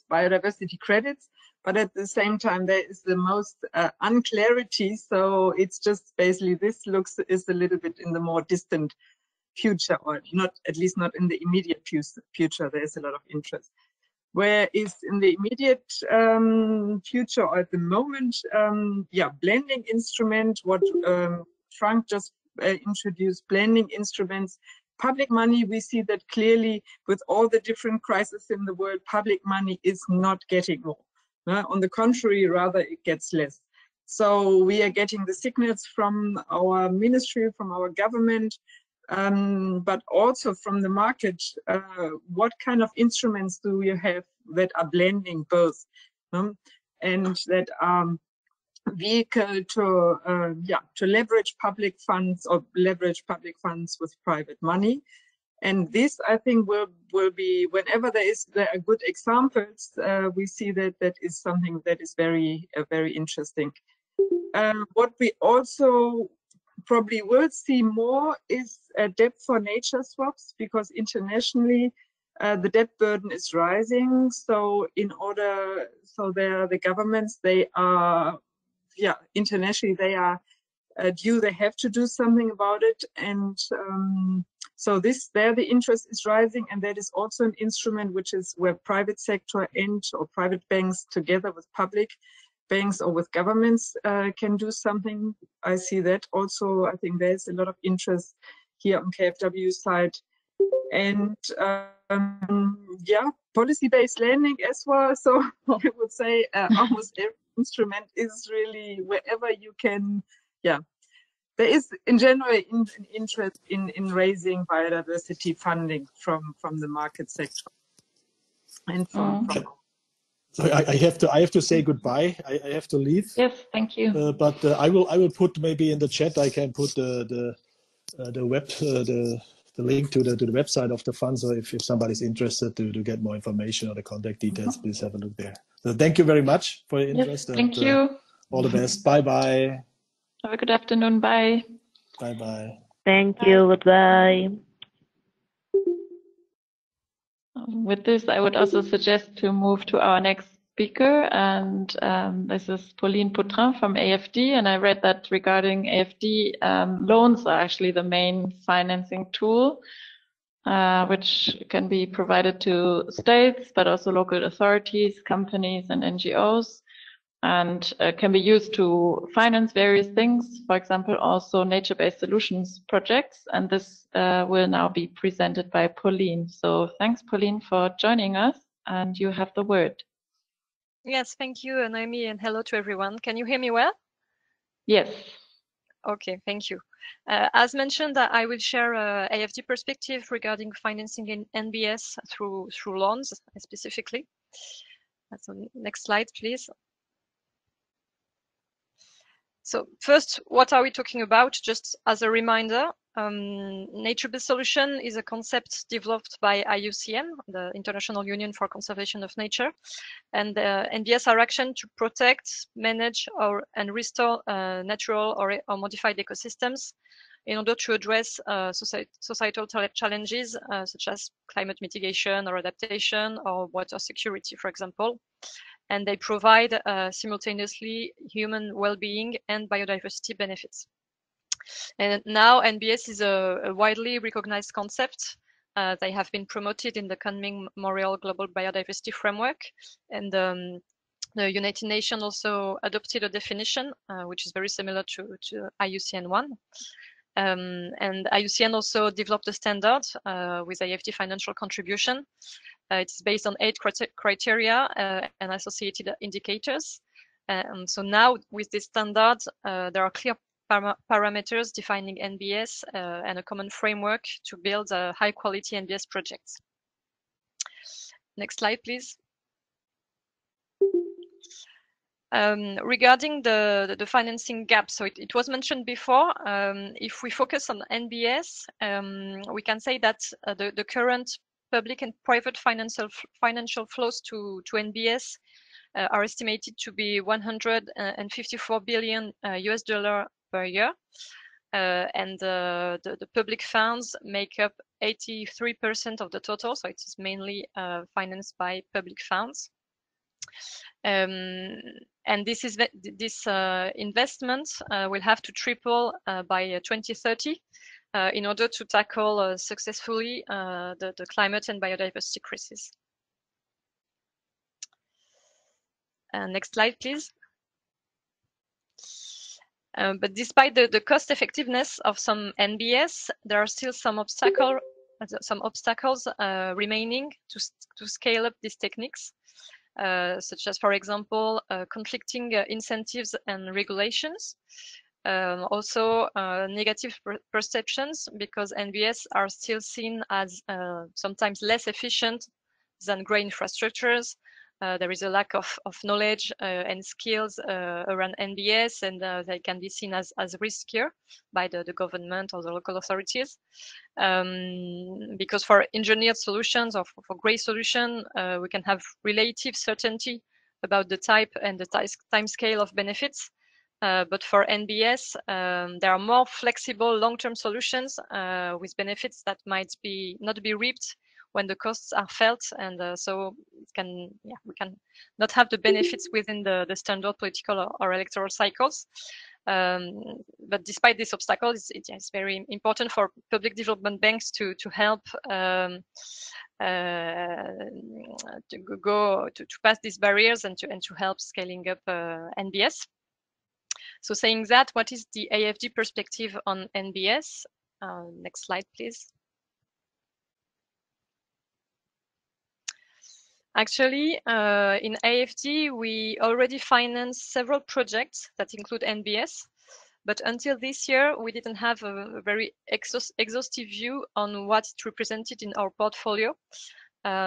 biodiversity credits. But at the same time, there is the most unclarity. So it's just basically this is a little bit in the more distant future, or not, at least not in the immediate future. There is a lot of interest. Whereas in the immediate future or at the moment, blending instrument, what Frank just introduced, blending instruments, public money, we see that clearly with all the different crises in the world, public money is not getting more. On the contrary, rather it gets less. So we are getting the signals from our ministry, from our government, but also from the market. What kind of instruments do you have that are blending both, and that are vehicle to leverage public funds or leverage public funds with private money? And this, I think, will be, whenever there are good examples, we see that is something that is very interesting. What we also probably will see more is debt for nature swaps, because internationally the debt burden is rising. So the governments, they are internationally they are they have to do something about it, and so the interest is rising, and that is also an instrument which is where private sector or private banks together with public banks or with governments can do something. I see that also. I think there's a lot of interest here on KfW side, and policy-based lending as well. So I would say almost every instrument is really wherever you can. There is in general an interest in raising biodiversity funding from the market sector and from. So I have to say goodbye. I have to leave. Yes, thank you. But I will put maybe in the chat. I can put the link to the website of the fund. So if somebody's interested to get more information or the contact details, please have a look there. So thank you very much for your interest. Yes, thank you. All the best. Bye bye. Have a good afternoon. Bye. Bye bye. Thank you. Goodbye. With this, I would also suggest to move to our next speaker, and this is Pauline Poutrin from AFD. And I read that regarding AFD, loans are actually the main financing tool, which can be provided to states, but also local authorities, companies, and NGOs, and can be used to finance various things, for example, also nature-based solutions projects. And this will now be presented by Pauline. So thanks, Pauline, for joining us, and you have the word. Yes, thank you, Naomi, and hello to everyone. Can you hear me well? Yes. Okay, thank you. As mentioned, I will share AFD perspective regarding financing in NBS through loans specifically. So next slide, please. So first, what are we talking about? Just as a reminder, nature-based solution is a concept developed by IUCN, the International Union for Conservation of Nature, and NBS are action to protect, manage, and restore natural or modified ecosystems in order to address societal challenges such as climate mitigation or adaptation or water security, for example. And they provide simultaneously human well-being and biodiversity benefits. And now NBS is a widely recognized concept. They have been promoted in the Kunming Memorial Global Biodiversity Framework, and The United Nations also adopted a definition, which is very similar to IUCN 1. And IUCN also developed a standard with AFD financial contribution. It's based on 8 criteria and associated indicators. So now with this standard, there are clear parameters defining NBS and a common framework to build high quality NBS projects. Next slide, please. Regarding the financing gap, so it was mentioned before, if we focus on NBS, we can say that the current public and private financial flows to NBS are estimated to be 154 billion US dollar per year. And the public funds make up 83% of the total, so it is mainly financed by public funds. And this investment will have to triple by 2030 in order to tackle successfully the climate and biodiversity crisis. Next slide, please. But despite the cost effectiveness of some NBS, there are still some obstacles remaining to scale up these techniques. Such as, for example, conflicting incentives and regulations. Also, negative perceptions, because NBS are still seen as sometimes less efficient than grey infrastructures. There is a lack of knowledge and skills around NBS, and they can be seen as riskier by the government or the local authorities. Because for engineered solutions or for grey solution, we can have relative certainty about the type and the time scale of benefits. But for NBS, there are more flexible long-term solutions with benefits that might not be reaped when the costs are felt, and so we can not have the benefits within the standard political or electoral cycles. But despite these obstacles, it's very important for public development banks to help to pass these barriers and to help scaling up NBS. So saying that, what is the AFD perspective on NBS? Next slide, please. Actually, in AFD, we already financed several projects that include NBS, but until this year, we didn't have a very exhaustive view on what it represented in our portfolio.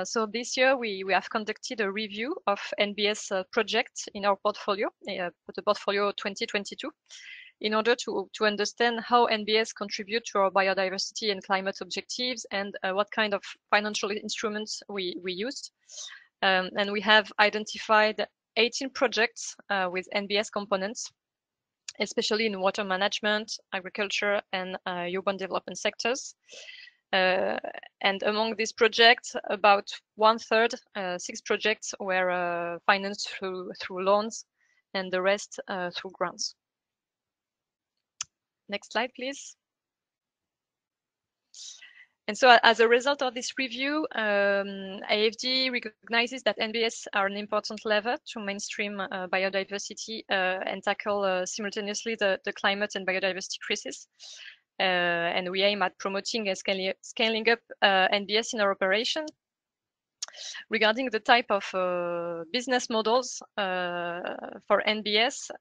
So this year, we have conducted a review of NBS projects in our portfolio, the portfolio 2022, in order to understand how NBS contribute to our biodiversity and climate objectives, and what kind of financial instruments we used. And we have identified 18 projects with NBS components, especially in water management, agriculture, and urban development sectors. And among these projects, about 1/3, 6 projects, were financed through loans, and the rest through grants. Next slide, please. And so as a result of this review, AFD recognizes that NBS are an important lever to mainstream biodiversity and tackle simultaneously the climate and biodiversity crisis. And we aim at promoting scaling up NBS in our operation. Regarding the type of business models for NBS,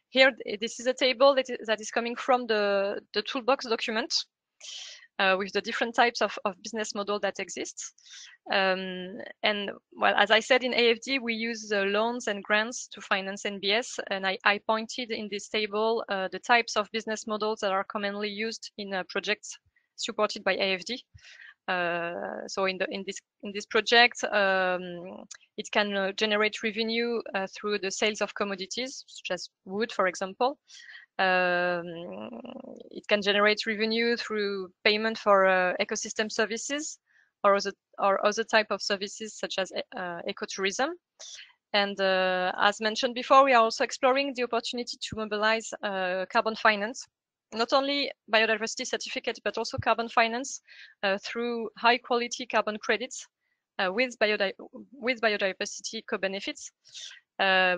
here, this is a table that is coming from the toolbox document with the different types of business model that exists. And well, as I said, in AFD, we use loans and grants to finance NBS. And I pointed in this table the types of business models that are commonly used in projects supported by AFD. So in this project, it can generate revenue through the sales of commodities, such as wood, for example. It can generate revenue through payment for ecosystem services or other type of services, such as ecotourism. And as mentioned before, we are also exploring the opportunity to mobilize carbon finance, not only biodiversity certificate, but also carbon finance through high quality carbon credits with biodiversity co-benefits. But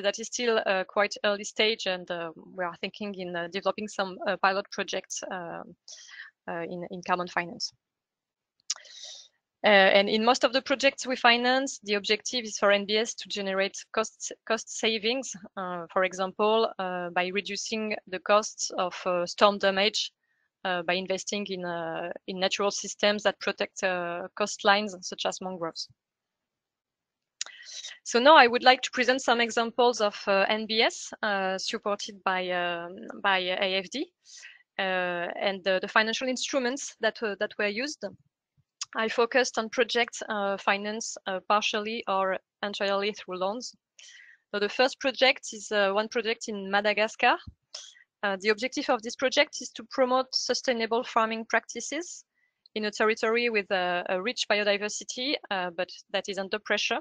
that is still quite early stage, and we are thinking in developing some pilot projects in carbon finance. And in most of the projects we finance, the objective is for NBS to generate cost savings, for example, by reducing the costs of storm damage by investing in natural systems that protect coastlines such as mangroves. So now I would like to present some examples of NBS supported by AFD and the financial instruments that were used. I focused on projects financed partially or entirely through loans. So the first project is one project in Madagascar. The objective of this project is to promote sustainable farming practices in a territory with a rich biodiversity, but that is under pressure,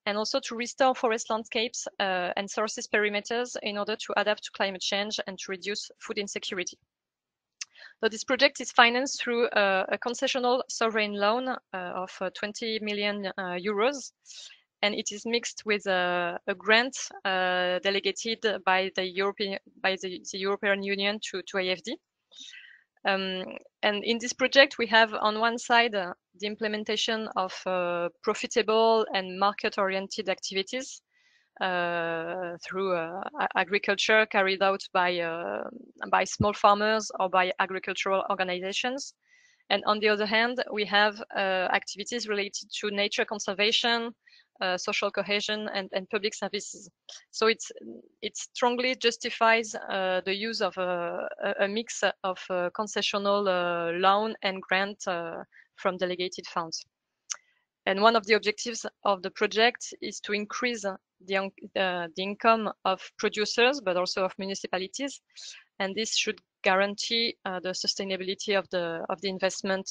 and also to restore forest landscapes and sources perimeters in order to adapt to climate change and to reduce food insecurity. So this project is financed through a concessional sovereign loan of 20 million euros, and it is mixed with a grant delegated by the European Union to AFD. And in this project, we have on one side the implementation of profitable and market-oriented activities through agriculture carried out by small farmers or by agricultural organizations. And on the other hand, we have activities related to nature conservation, social cohesion, and public services. So it strongly justifies the use of a mix of concessional loan and grant from delegated funds. And one of the objectives of the project is to increase the income of producers, but also of municipalities, and this should guarantee the sustainability of the investment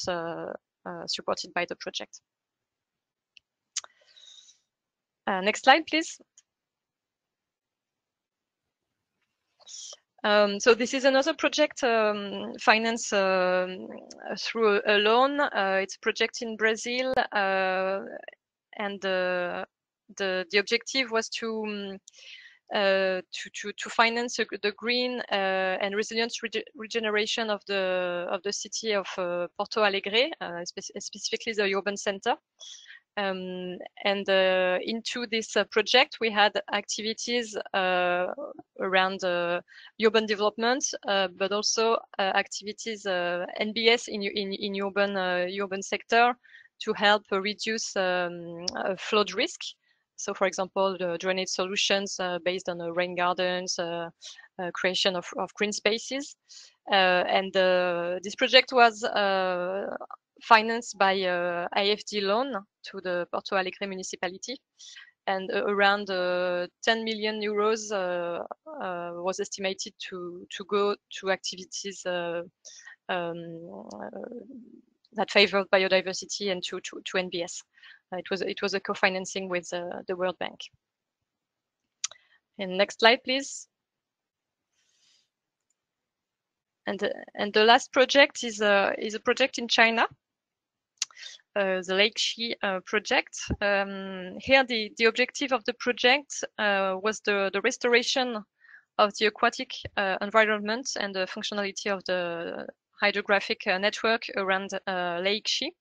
supported by the project. Next slide, please. So this is another project financed through a loan. It's a project in Brazil, and the objective was to finance the green and resilient regeneration of the city of Porto Alegre, specifically the urban center. And into this project, we had activities around urban development, but also activities NBS in urban sector to help reduce flood risk. So, for example, the drainage solutions based on rain gardens, creation of green spaces, and this project was financed by AFD loan to the Porto Alegre municipality, and around 10 million euros was estimated to go to activities that favored biodiversity and to NBS. It was a co-financing with the World Bank. And next slide, please. And the last project is a project in China. The Lake Shi project. Here, the objective of the project was the restoration of the aquatic environment and the functionality of the hydrographic network around Lake Shi.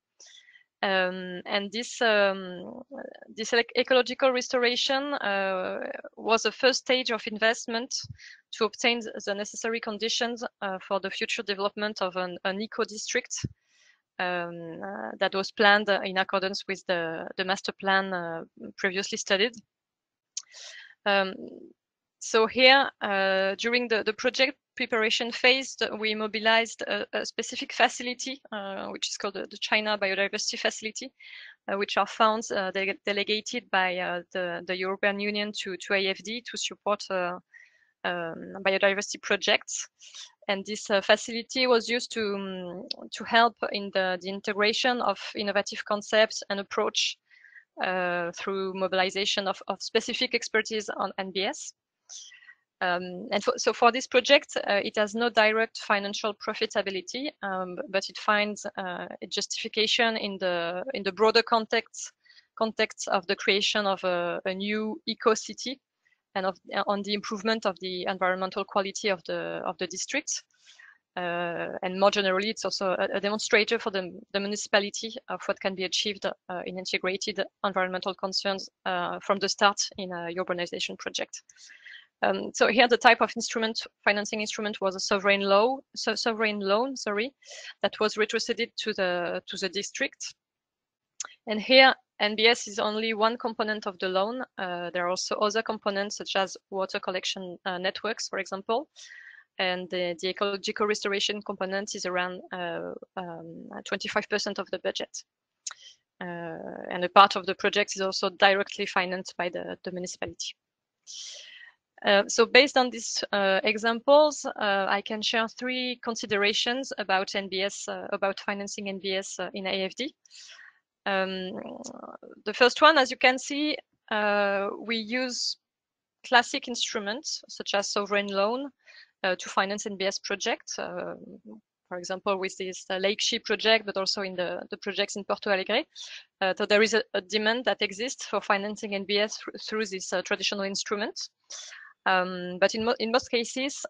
And this ecological restoration was the first stage of investment to obtain the necessary conditions for the future development of an eco-district that was planned in accordance with the master plan previously studied. So here, during the project preparation phase, we mobilized a specific facility, which is called the China Biodiversity Facility, which are funds delegated by the European Union to AFD to support biodiversity projects. And this facility was used to help in the integration of innovative concepts and approach through mobilization of specific expertise on NBS. So for this project, it has no direct financial profitability, but it finds a justification in the broader context of the creation of a new eco-city and on the improvement of the environmental quality of the district. And more generally, it's also a demonstrator for the municipality of what can be achieved in integrated environmental concerns from the start in a urbanization project. So here, the type of financing instrument was a sovereign loan, that was retroceded to the district. And here, NBS is only one component of the loan. There are also other components such as water collection networks, for example. And the ecological restoration component is around 25% of the budget. And a part of the project is also directly financed by the municipality. So based on these examples, I can share 3 considerations about NBS, about financing NBS in AFD. The first one, as you can see, we use classic instruments such as sovereign loan to finance NBS projects. For example, with this Lake Ship project, but also in the projects in Porto Alegre. So there is a demand that exists for financing NBS through this traditional instrument. But in most cases,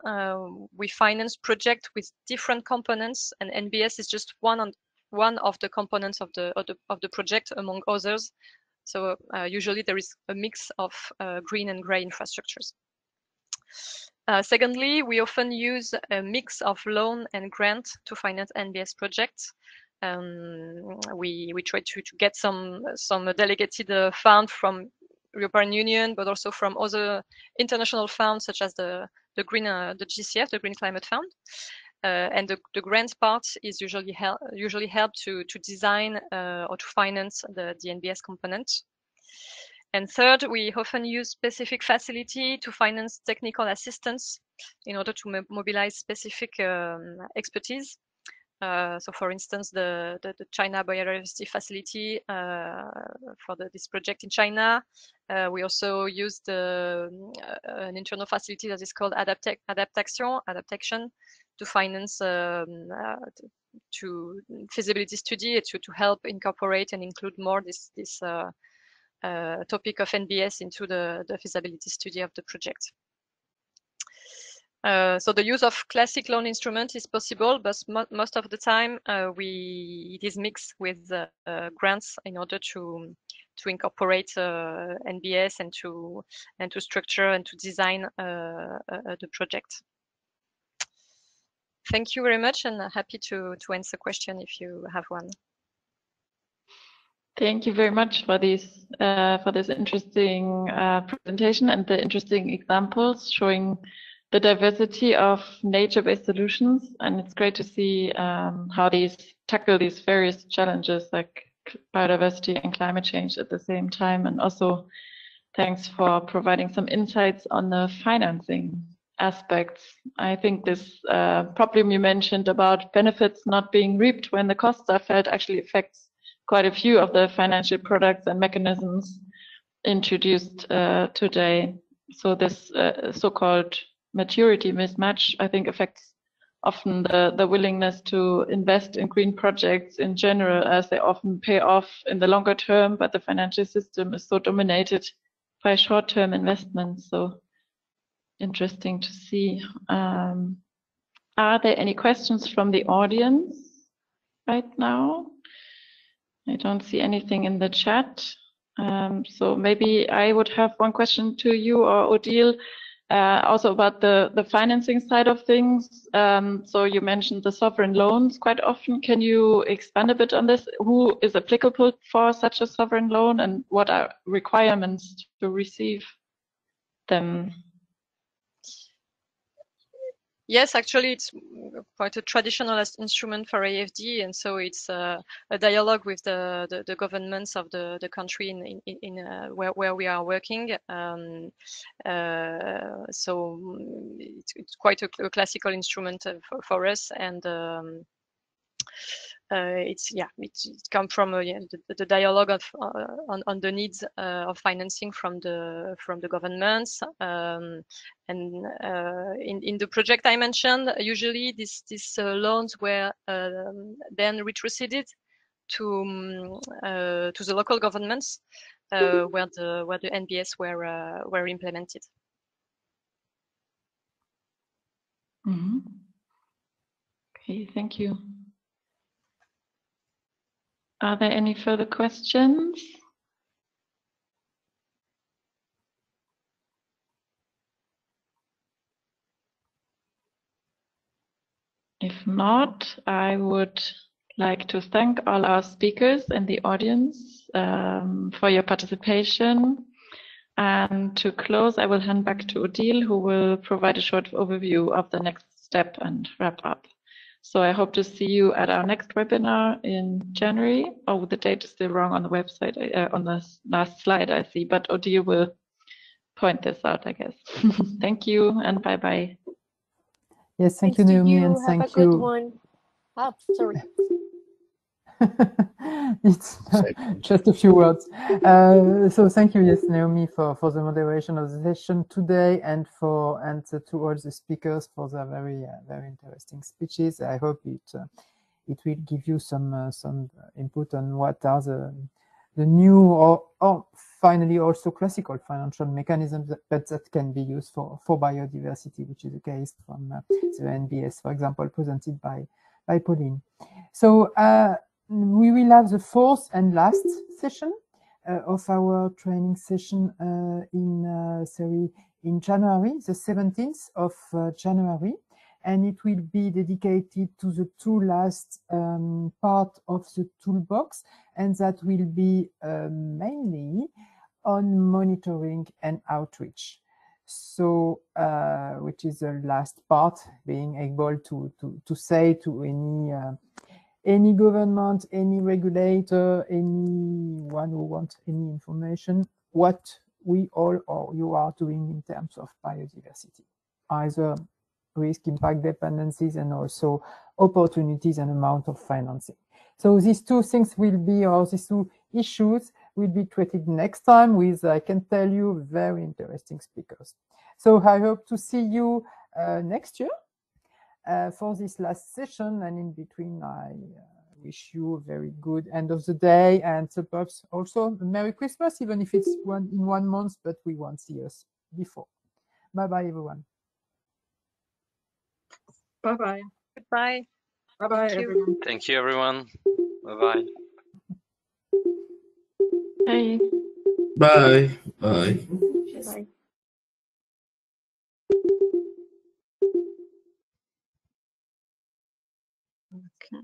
we finance projects with different components, and NBS is just one of the components of the project among others. So usually there is a mix of green and gray infrastructures. Secondly, we often use a mix of loan and grant to finance NBS projects. We try to get some delegated fund from European Union, but also from other international funds such as the GCF, the Green Climate Fund. And the grant part is usually help to design or to finance the NBS component. And third, we often use specific facility to finance technical assistance in order to mobilize specific expertise. So for instance, the China Biodiversity Facility for this project in China. We also used an internal facility that is called adaptation to finance to feasibility study to help incorporate and include more this topic of NBS into the feasibility study of the project. So the use of classic loan instrument is possible, but most of the time it is mixed with grants in order to incorporate NBS and to structure and to design the project. Thank you very much, and happy to answer question if you have one. Thank you very much for this interesting presentation and the interesting examples showing the diversity of nature-based solutions. And it's great to see how these tackle these various challenges like biodiversity and climate change at the same time. And also thanks for providing some insights on the financing aspects. I think this problem you mentioned about benefits not being reaped when the costs are felt actually affects quite a few of the financial products and mechanisms introduced today. So this so-called maturity mismatch, I think, affects often the willingness to invest in green projects in general, as they often pay off in the longer term, but the financial system is so dominated by short-term investments. So interesting to see. Are there any questions from the audience right now? I don't see anything in the chat. So maybe I would have one question to you or Odile, also about the financing side of things. So you mentioned the sovereign loans quite often. Can you expand a bit on this? Who is applicable for such a sovereign loan, and what are requirements to receive them? Yes, actually, it's quite a traditional instrument for AFD, and so it's a dialogue with the governments of the country in where we are working. So it's quite a classical instrument for us, and it's come from the dialogue of on the needs of financing from the governments, and in the project I mentioned, usually these loans were then retroceded to the local governments where the NBS were implemented. Mm-hmm. Okay, thank you. Are there any further questions? If not, I would like to thank all our speakers in the audience for your participation. And to close, I will hand back to Odile, who will provide a short overview of the next step and wrap up. So I hope to see you at our next webinar in January. Oh, the date is still wrong on the website, on the last slide I see, but Odile will point this out, I guess. Thank you and bye-bye. Yes, thank you, Naomi, and thank you. Have a good one. Oh, sorry. It's just a few words. So thank you, yes, Naomi, for the moderation of the session today, and to all the speakers for their very interesting speeches. I hope it will give you some input on what are the new or finally also classical financial mechanisms that can be used for biodiversity, which is the case from the NBS, for example, presented by Pauline. So we will have the fourth and last session of our training session in January, the 17th of January, and it will be dedicated to the two last part of the toolbox, and that will be mainly on monitoring and outreach. So, which is the last part, being able to say to any government, any regulator, anyone who wants any information, what we all or you are doing in terms of biodiversity, either risk, impact, dependencies, and also opportunities and amount of financing. So these two things will be, or these two issues will be treated next time with, I can tell you, very interesting speakers. So I hope to see you next year for this last session, and in between I wish you a very good end of the day, and perhaps also a Merry Christmas, even if it's in 1 month, but we won't see us before. Bye-bye, everyone. Bye-bye. Goodbye. Bye-bye, everyone. Thank you, everyone. Bye-bye. Bye. Bye. Bye. Bye. Okay.